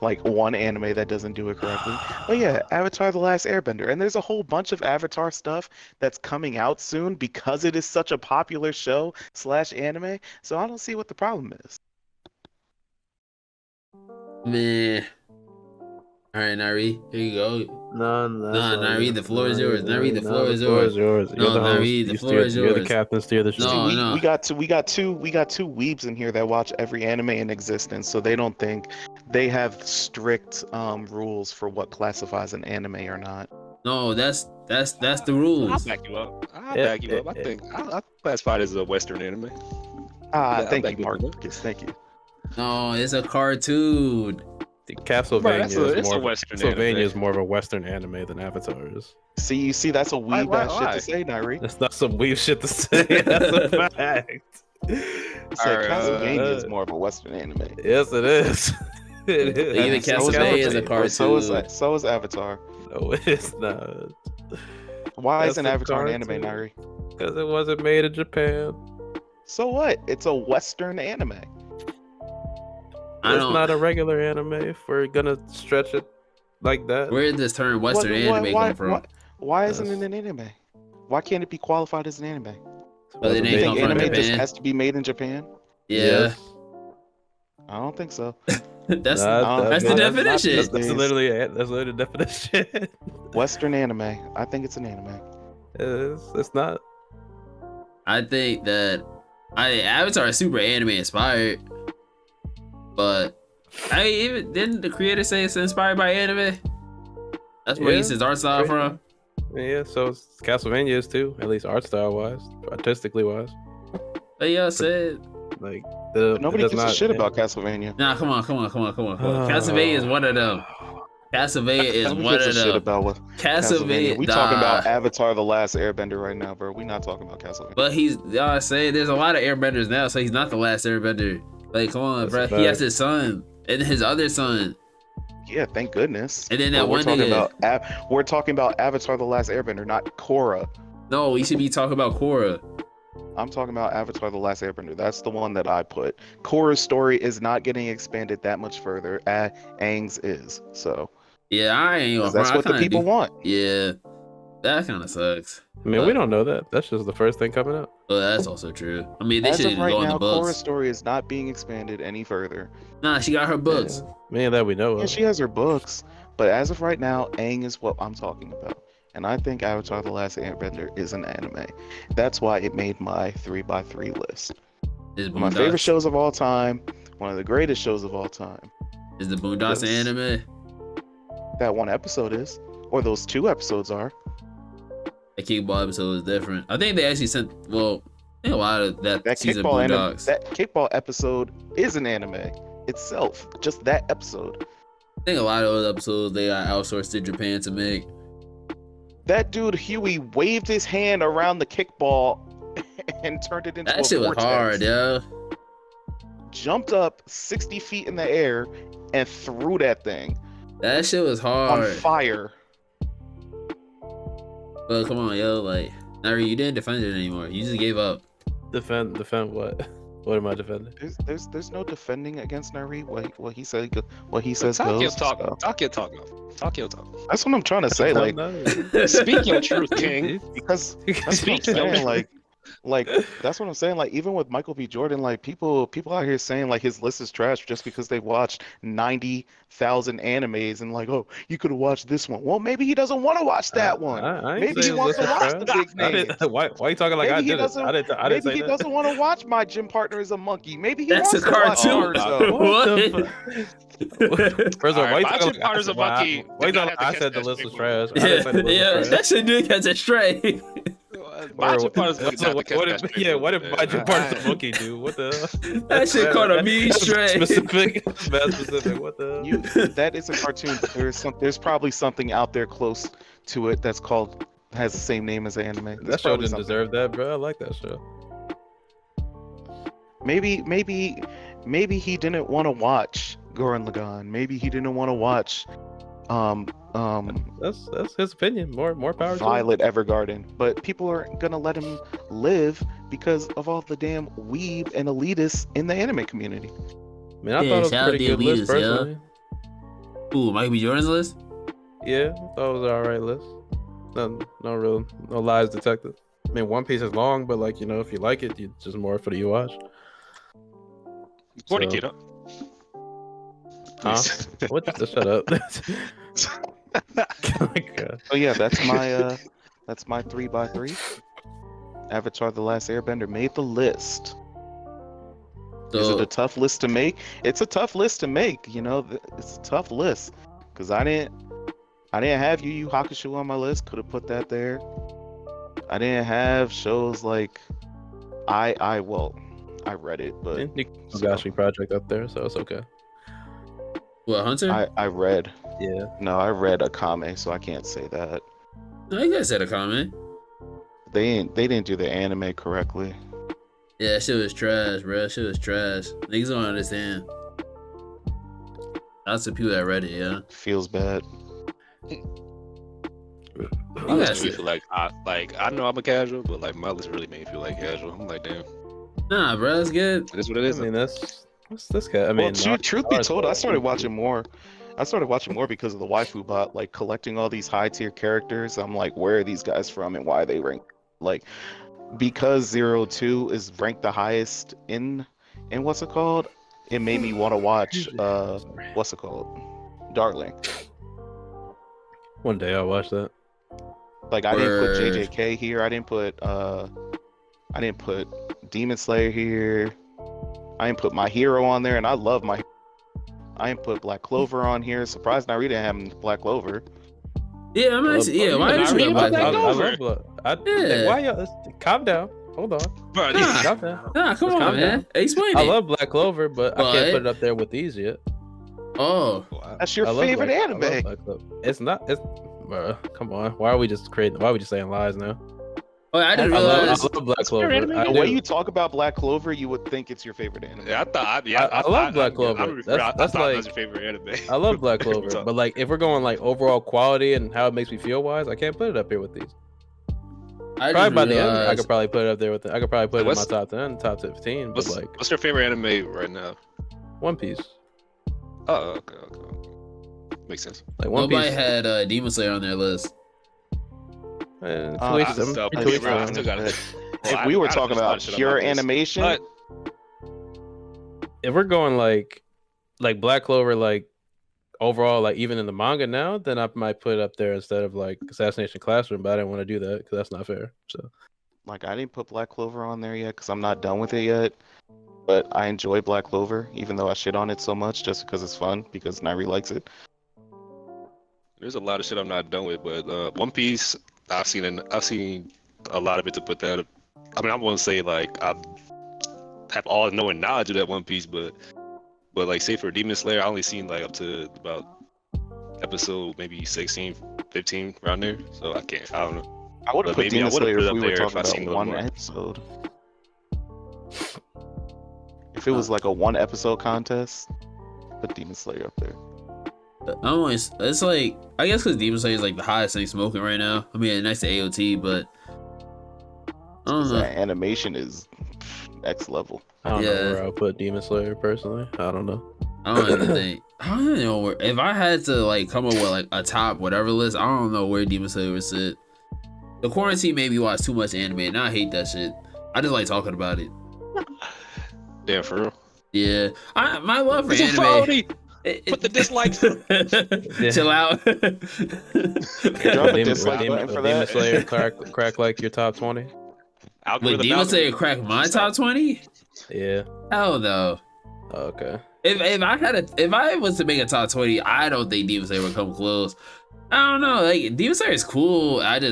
Like one anime that doesn't do it correctly. But yeah, Avatar: The Last Airbender. And there's a whole bunch of Avatar stuff that's coming out soon because it is such a popular show / anime. So I don't see what the problem is. Meh. All right, Nari, here you go. Nari, the floor is yours. Nari, the floor is yours. You're No, the host. Nari, the floor is yours. You're the captain. Steer the ship. No, We got two weebs in here that watch every anime in existence, so they don't think they have strict rules for what classifies an anime or not. No, that's the I'll rules. back you up. I think I classify it as a Western anime. Thank back you, you up. Marcus. Thank you. No, it's a cartoon. Castlevania it's is more of a Western anime than Avatar is. See, that's a weeb ass shit why? to say, Nairi. That's not some weird shit to say. That's a fact. Castlevania is more of a Western anime. Yes, it is. It is. Even Castlevania is a cartoon. So is Avatar. No, it's not. Why That's isn't a Avatar an anime, cartoon. Nairi? Because it wasn't made in Japan. So what? It's a Western anime. I It's don't. not a regular anime if we're gonna stretch it like that. Where did this term Western anime come from? Why isn't it an anime? Why can't it be qualified as an anime? But it Wasn't ain't made come in from Anime Japan. just Japan. has to be made in Japan? Yeah, Yes. I don't think so. that's Nah, that's the not- definition. not- That's literally the definition. Western anime. I think it's an anime. It's not. I think that Avatar is super anime inspired, but even didn't the creator say it's inspired by anime? That's where he Yeah, gets his art style pretty from. Yeah, so Castlevania is too, at least art style wise, artistically wise. But yeah, said, Like Nobody gives a shit about Castlevania. nah, come on. Castlevania is one of them. Castlevania is Nobody one gives a of shit them. about what Castlevania. We talking about Avatar: The Last Airbender right now, bro. We not talking about Castlevania. But y'all say there's a lot of airbenders now, so he's not the last airbender. Like, come on, That's bro. a He has fact. his son and his other son. Yeah, thank goodness. And then that But one nigga. we're talking about Avatar: The Last Airbender, not Korra. No, we should be talking about Korra. I'm talking about Avatar: The Last Airbender. That's the one that I put. Korra's story is not getting expanded that much further. Aang's is. So Yeah, I ain't gonna 'cause that's front. I what the kinda people do- want. Yeah, that kind of sucks. I mean, we don't know that. That's just the first thing coming up. But that's also true. I mean, they As should of right go in now, the books. Korra's story is not being expanded any further. Nah, she got her books. Man, that we know Yeah, of. she has her books, but as of right now, Aang is what I'm talking about. And I think Avatar: The Last Airbender is an anime. That's why it made my 3x3 list. It's My favorite shows of all time one of the greatest shows of all time. Is the Boondocks Yes. an anime? That one episode is, or those 2 episodes are. The kickball episode is different. I think they actually sent. Well, I think a lot of that, That season kickball Boondocks. that kickball episode is an anime itself. Just that episode. I think a lot of those episodes they got outsourced to Japan to make. That dude Huey waved his hand around the kickball and turned it into That a shit was vortex. hard, yo. Jumped up 60 feet in the air and threw that thing That shit was on hard. fire. But come on, yo, like, Nari, you didn't defend it anymore. You just gave up. Defend what? What am I defending? There's no defending against Nari. What he said goes. Takeo So, talk. Takeo talk. that's what I'm trying to say. Like, Speak your truth, King. because that's what I'm Speak your saying. truth. Like that's what I'm saying. Like, even with Michael B. Jordan, like people out here saying like his list is trash just because they watched 90,000 animes and like, oh, you could have watched this one. Well, maybe he doesn't want to watch that one. I ain't Maybe he saying wants to listen, watch bro. the big I names. didn't- Why are you talking like Maybe I he did it? doesn't- I didn't Maybe say he that. doesn't want to watch My Gym Partner is a Monkey. Maybe he That's wants a to watch cartoon. Naruto. What? First of all, why Alright, you My talking Gym like Partner's a Monkey why you did not talking? have to I catch said the that list was straight trash. I Yeah, didn't say the list yeah, was that trash. shit did catch it straight. My Gym Partner's a Monkey So did not what, catch what that did, straight yeah, from what me, did man. my Gym Partner's a monkey do? What the? That shit caught a mean That's straight. specific. Bad specific. What the? That is a cartoon. But there's probably something out there close to it has the same name as the anime. There's That show probably didn't something. deserve that, bro. I like that show. Maybe he didn't want to watch Gurren Lagann. Maybe he didn't want to watch That's his opinion. More power. to him. Violet Evergarden. But people aren't gonna let him live because of all the damn weeb and elitists in the anime community. Man, I Yeah, thought it was shout a out pretty to good list elitists, yeah. personally. Ooh, Michael B. Jordan's list? Yeah, I thought it was an alright list. No lies detected. I mean, One Piece is long, but like if you like it, it's just more for the you watch. Forty So- kid up. Huh? Please. What? Just shut up. Oh my God. So yeah, that's my 3x3. Avatar: The Last Airbender made the list. Is it So, a tough list to make? It's a tough list to make. It's a tough list because I didn't have Yu Yu Hakusho on my list. Could have put that there. I didn't have shows like I read it, but You got your project up there, so it's okay. what, Hunter? I read. Yeah. No, I read Akame, so I can't say that. No, you guys said a comment. They didn't do the anime correctly. Yeah, that shit was trash, bro. That shit was trash. Niggas don't understand. That's the people that read it, yeah. Feels bad. You My list guys, made me feel like I know I'm a casual, but like my list really made me feel like casual. I'm like, damn, nah, bro, that's good. it is what it I is. mean, that's guy. I mean, Well, truth be Naruto's told, I cool. started watching more. I started watching more because of the waifu bot, like collecting all these high tier characters. I'm like, where are these guys from and why are they ranked? Like, because 02 is ranked the highest in what's it called? It made me want to watch what's it called? Darling. One day I'll watch that. Like I didn't put Word. JJK here. I didn't put Demon Slayer here. I didn't put My Hero on there, and I love My. I didn't put Black Clover on here. Surprised Narita didn't have Black Clover. Yeah, I'm actually, yeah, why Nah, did you read got about Black that. Clover? I love blood. Yeah. Why y'all? Calm down. Hold on. Bro, Nah. Calm down. Nah, come Just on, calm man. down. Explain I it. love Black Clover, but I But- can't put it up there with these yet. Oh, That's your I love favorite I anime. love Black Clover. It's not. It's. Come on. Why are we just saying lies now? oh, I didn't I realize. love Black That's fair Clover. anime. I The do. way you talk about Black Clover, you would think it's your favorite anime. yeah, I thought. I love Black Clover. I That's thought like- that was your favorite anime. I love Black What Clover, you but like if we're going like overall quality and how it makes me feel wise, I can't put it up here with these. I Probably didn't by the end, I realize. could probably put it up there with. I could probably put it in my What's- top 10, top 15. But like What's your favorite anime right now? One Piece, Oh, okay. Makes sense. like One Nobody Piece. had Demon Slayer on their list. Man, I tweets just them. stopped He thinking tweets about it. I them. still gotta- If we were talking about pure animation, But If we're going like Black Clover, like overall, like even in the manga now, then I might put it up there instead of like Assassination Classroom. But I didn't want to do that because that's not fair. So like I didn't put Black Clover on there yet because I'm not done with it yet. but I enjoy Black Clover, even though I shit on it so much just because it's fun, because Nairi likes it. There's a lot of shit I'm not done with, but One Piece, I've seen a lot of it to put that. I mean, I won't say like I have all knowing knowledge of that One Piece, but like say for Demon Slayer, I only seen like up to about episode maybe 16, 15 around there. So I don't know. I would have But put maybe I Demon would have Slayer put it if up we were there if talking I about seen a little one more. episode. If it was like a one episode contest, put Demon Slayer up there. It's like, I guess because Demon Slayer is like the hottest thing smoking right now. I mean, next to AOT, but I don't know. That animation is next level. I don't know Yeah. where I'll put Demon Slayer personally. I don't know. I don't even think. I don't know where. If I had to like come up with like a top whatever list, I don't know where Demon Slayer would sit. The quarantine made me watch too much anime, and I hate that shit. I just like talking about it. Damn, for real. Yeah, my love for It's a anime. felony. Put the dislikes. Chill out. Drop a Demon, dislike button for Demon that. Slayer crack like your top 20. Wait, Algorithm, Demon Slayer algorithm. crack my top 20? Yeah. Hell no. Oh, okay. If I was to make a top 20, I don't think Demon Slayer would come close. I don't know. Like Demon Slayer is cool. I don't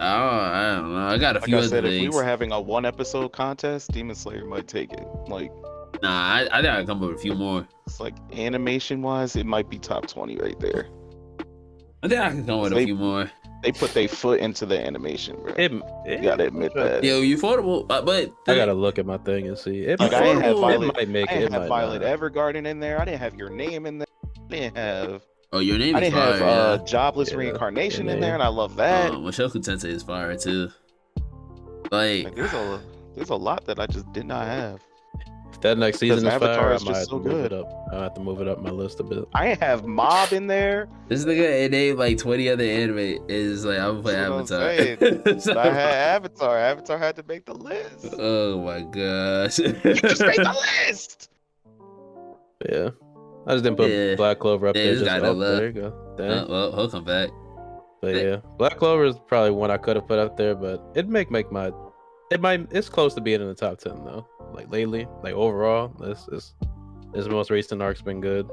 know. I got a Like few I other said, if things. we were having a one episode contest, Demon Slayer might take it. Like, Nah, I think I can come up with a few more. it's like animation wise, it might be top 20 right there. I think I can come with a They- few more. They put their foot into the animation, bro. You You gotta admit that. Yo, you affordable, but I gotta look at my thing and see. It, Like, might, I ain't have it Violet- might make I it. didn't It have might Violet not. Evergarden in there. I didn't have your name in there. I didn't have. Oh, your name I is didn't fire. have Yeah. Jobless Yeah, Reincarnation your in there, name. and I love that. Mushoku Tensei is fire too. Like, Like, there's a lot that I just did not have. If that next season is Avatar fire, I is might just have to so move good. it up. I have to move it up my list a bit. I didn't have Mob in there. this nigga and named like 20 other anime is like I'm gonna play That's what I'm Avatar. So- But I had Avatar. Avatar had to make the list. oh my gosh. You just made the list. Yeah. I just didn't put Yeah. Black Clover up Yeah, there. this Just, guy oh, that love. there you go. Damn. Well, he'll come back. But yeah, Black Clover is probably one I could have put up there, but it make my it's close to being in the top 10 though. Like lately, like overall, this most recent arc's been good.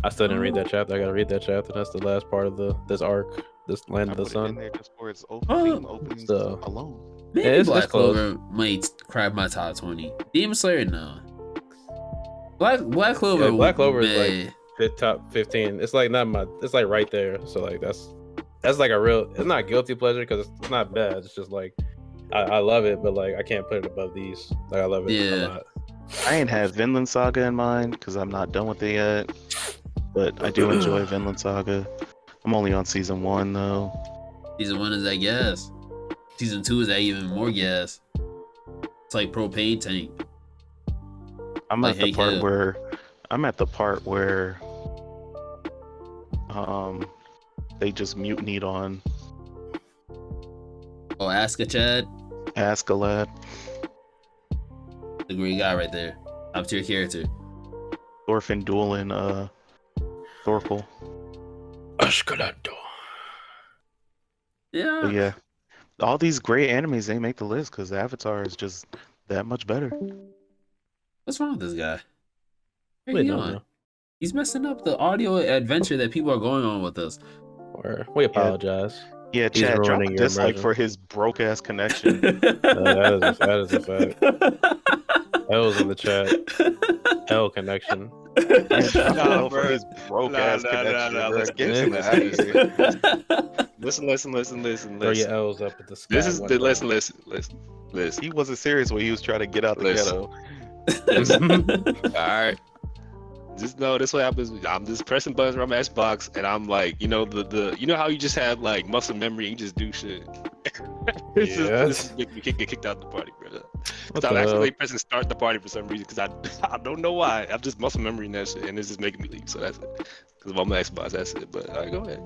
I still didn't read that chapter. I gotta read that chapter. That's the last part of this arc, this Land I of the put it in Sun. there just for its Oh, openings so- alone. Maybe Yeah, it's Black close. Clover might crack my top 20. Demon Slayer, no. Black Clover. Yeah, Black Clover is man. like top 15. It's like it's like right there. So like that's like a real. It's not guilty pleasure because it's not bad. It's just like I love it, but like I can't put it above these. Like I love it Yeah. a lot. I ain't have Vinland Saga in mind because I'm not done with it yet. But I do enjoy Vinland Saga. I'm only on season 1 though. Season 1 is that gas. Season 2 is that even more gas. It's like propane tank. I'm Like at the Hank part Hill. where they just mutinied on Oh, Asuka Chad, Askeladd. the great guy right there. Top tier character. Thorfinn dueling Thorkel. Yeah. But yeah, all these great animes they make the list because Avatar is just that much better. What's wrong with this guy? Where We he don't on? know. He's messing up the audio adventure that people are going on with us. Or we apologize. Yeah, He's Chad, drop a ruining your dislike immersion. for his broke ass connection. That is a fact. L's in the chat. L connection. Nah, for bro. his broke ass Nah, connection. nah, bro. let's Give get him some that. Listen. Throw your L's up at the sky. This is the listen. He wasn't serious when he was trying to get out the Listen. ghetto. All right. Just know this what happens. I'm just pressing buttons around my Xbox, and I'm like, you know, you know how you just have like muscle memory and you just do shit. This is making me get kicked out of the party, brother. What Because the I'm hell? actually pressing start the party for some reason. Because I don't know why. I'm just muscle memory and that shit, and it's just making me leave. So that's it. Because I'm on my Xbox. That's it. But all right, go ahead.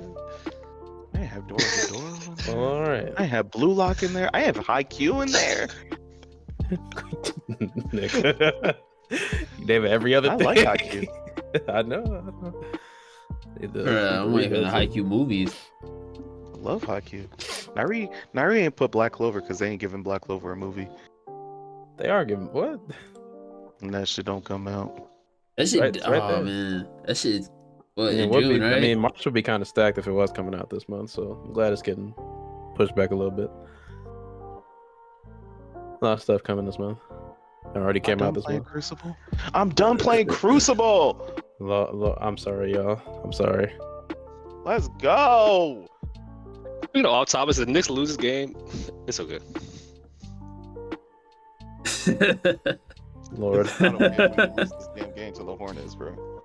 I have Dora the Dora. All right. I have Blue Lock in there. I have High Q in there. Nigga. You name it every other I thing. like IQ. I know. I'm waiting for the Haikyuu movies. I love High Q. Nairi ain't put Black Clover because they ain't giving Black Clover a movie. They are giving what? And that shit don't come out. That shit. Right- it's right oh there. man, that shit. What I mean, in it would June, be, right? I mean, March would be kind of stacked if it was coming out this month. So I'm glad it's getting pushed back a little bit. A lot of stuff coming this month. It already came out this month. Crucible. I'm done playing Crucible. I'm sorry, y'all. I'm sorry. Let's go. You know, off topics, if the Knicks lose this game, it's okay. Lord. I don't care when we lose this damn game to the Hornets, bro.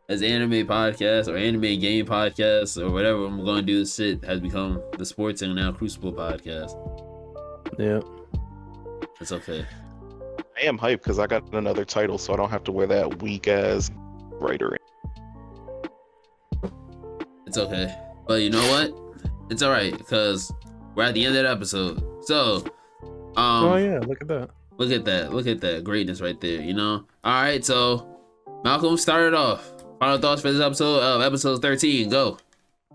As anime podcast or anime game podcast or whatever I'm going to do, this shit has become the Sports and Now Crucible podcast. Yeah. It's okay. I am hyped because I got another title, so I don't have to wear that weak ass writer. It's okay. But you know what? It's all right because we're at the end of the episode. So, Oh yeah, look at that. look at that. Look at that greatness right there. You know. All right. So, Malcolm started off. Final thoughts for this episode of episode 13. Go.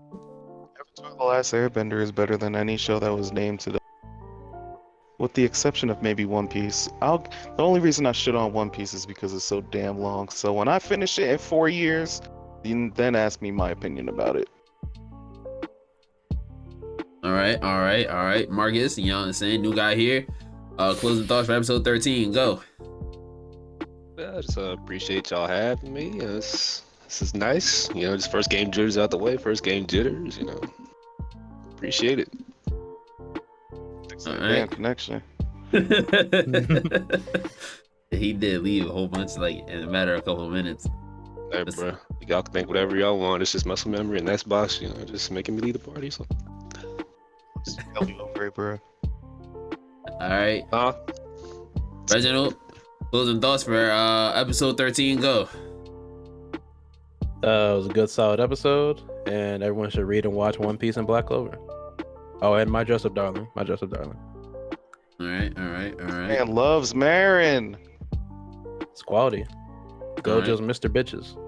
Avatar: The Last Airbender is better than any show that was named today, with the exception of maybe One Piece. The only reason I shit on One Piece is because it's so damn long. So when I finish it in 4 years, then ask me my opinion about it. All right. Marcus, you know what I'm saying? New guy here. Closing thoughts for episode 13. Go. Yeah, I just appreciate y'all having me. This is nice. You know, just first game jitters out the way. First game jitters. You know, appreciate it. All Damn right. connection. He did leave a whole bunch, like in a matter of a couple of minutes. Hey, bro, y'all can think whatever y'all want. It's just muscle memory and Xbox. You know, just making me lead the party. So. Tell you over it, bro. All right, Huh? Reginald, closing thoughts for episode 13. Go. It was a good, solid episode, and everyone should read and watch One Piece and Black Clover. Oh, and My Dress Up Darling. My Dress Up Darling. All right. Man loves Marin. It's quality. Go Alright. just Mr. Bitches.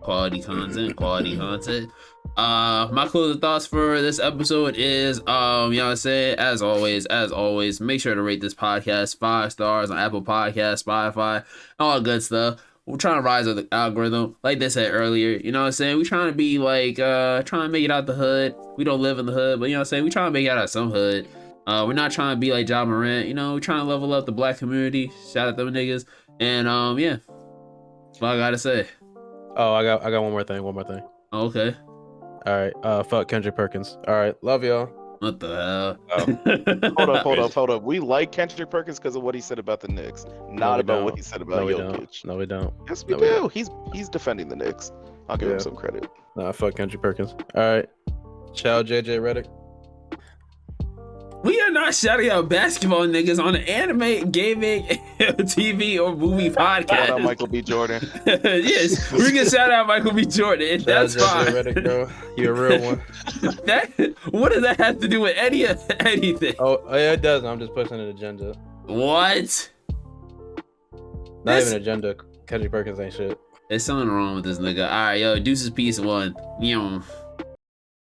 Quality content. My closing thoughts for this episode is, you know what I'm saying? As always, make sure to rate this podcast 5 stars on Apple Podcasts, Spotify, all good stuff. We're trying to rise up the algorithm, like they said earlier. You know what I'm saying? We're trying to be like, trying to make it out the hood. We don't live in the hood, but you know what I'm saying? We're trying to make it out of some hood. We're not trying to be like Ja Morant. You know, we're trying to level up the black community. Shout out them niggas. And yeah, that's all I gotta say. Oh, I got one more thing. Oh, okay. All right. Fuck Kendrick Perkins. All right. Love y'all. What the hell? Oh. Hold up. We like Kendrick Perkins because of what he said about the Knicks, not we about don't. what he said about No, we Jokic. don't. No, we don't. Yes, we No, we do. don't. He's defending the Knicks. I'll give him Yeah. some credit. Nah, fuck Kendrick Perkins. All right. Ciao, JJ Redick. We are not shouting out basketball niggas on an anime, gaming, TV, or movie Shout out podcast. Michael B. Jordan. Yes, we can shout out Michael B. Jordan. That's Ciao, fine. JJ Redick, bro. You a real one. What does that have to do with anything? Oh, yeah, it does. I'm just pushing an agenda. What? Not That's- even agenda. Kendrick Perkins ain't shit. There's something wrong with this nigga. All right, yo, deuces, peace, one. Meow.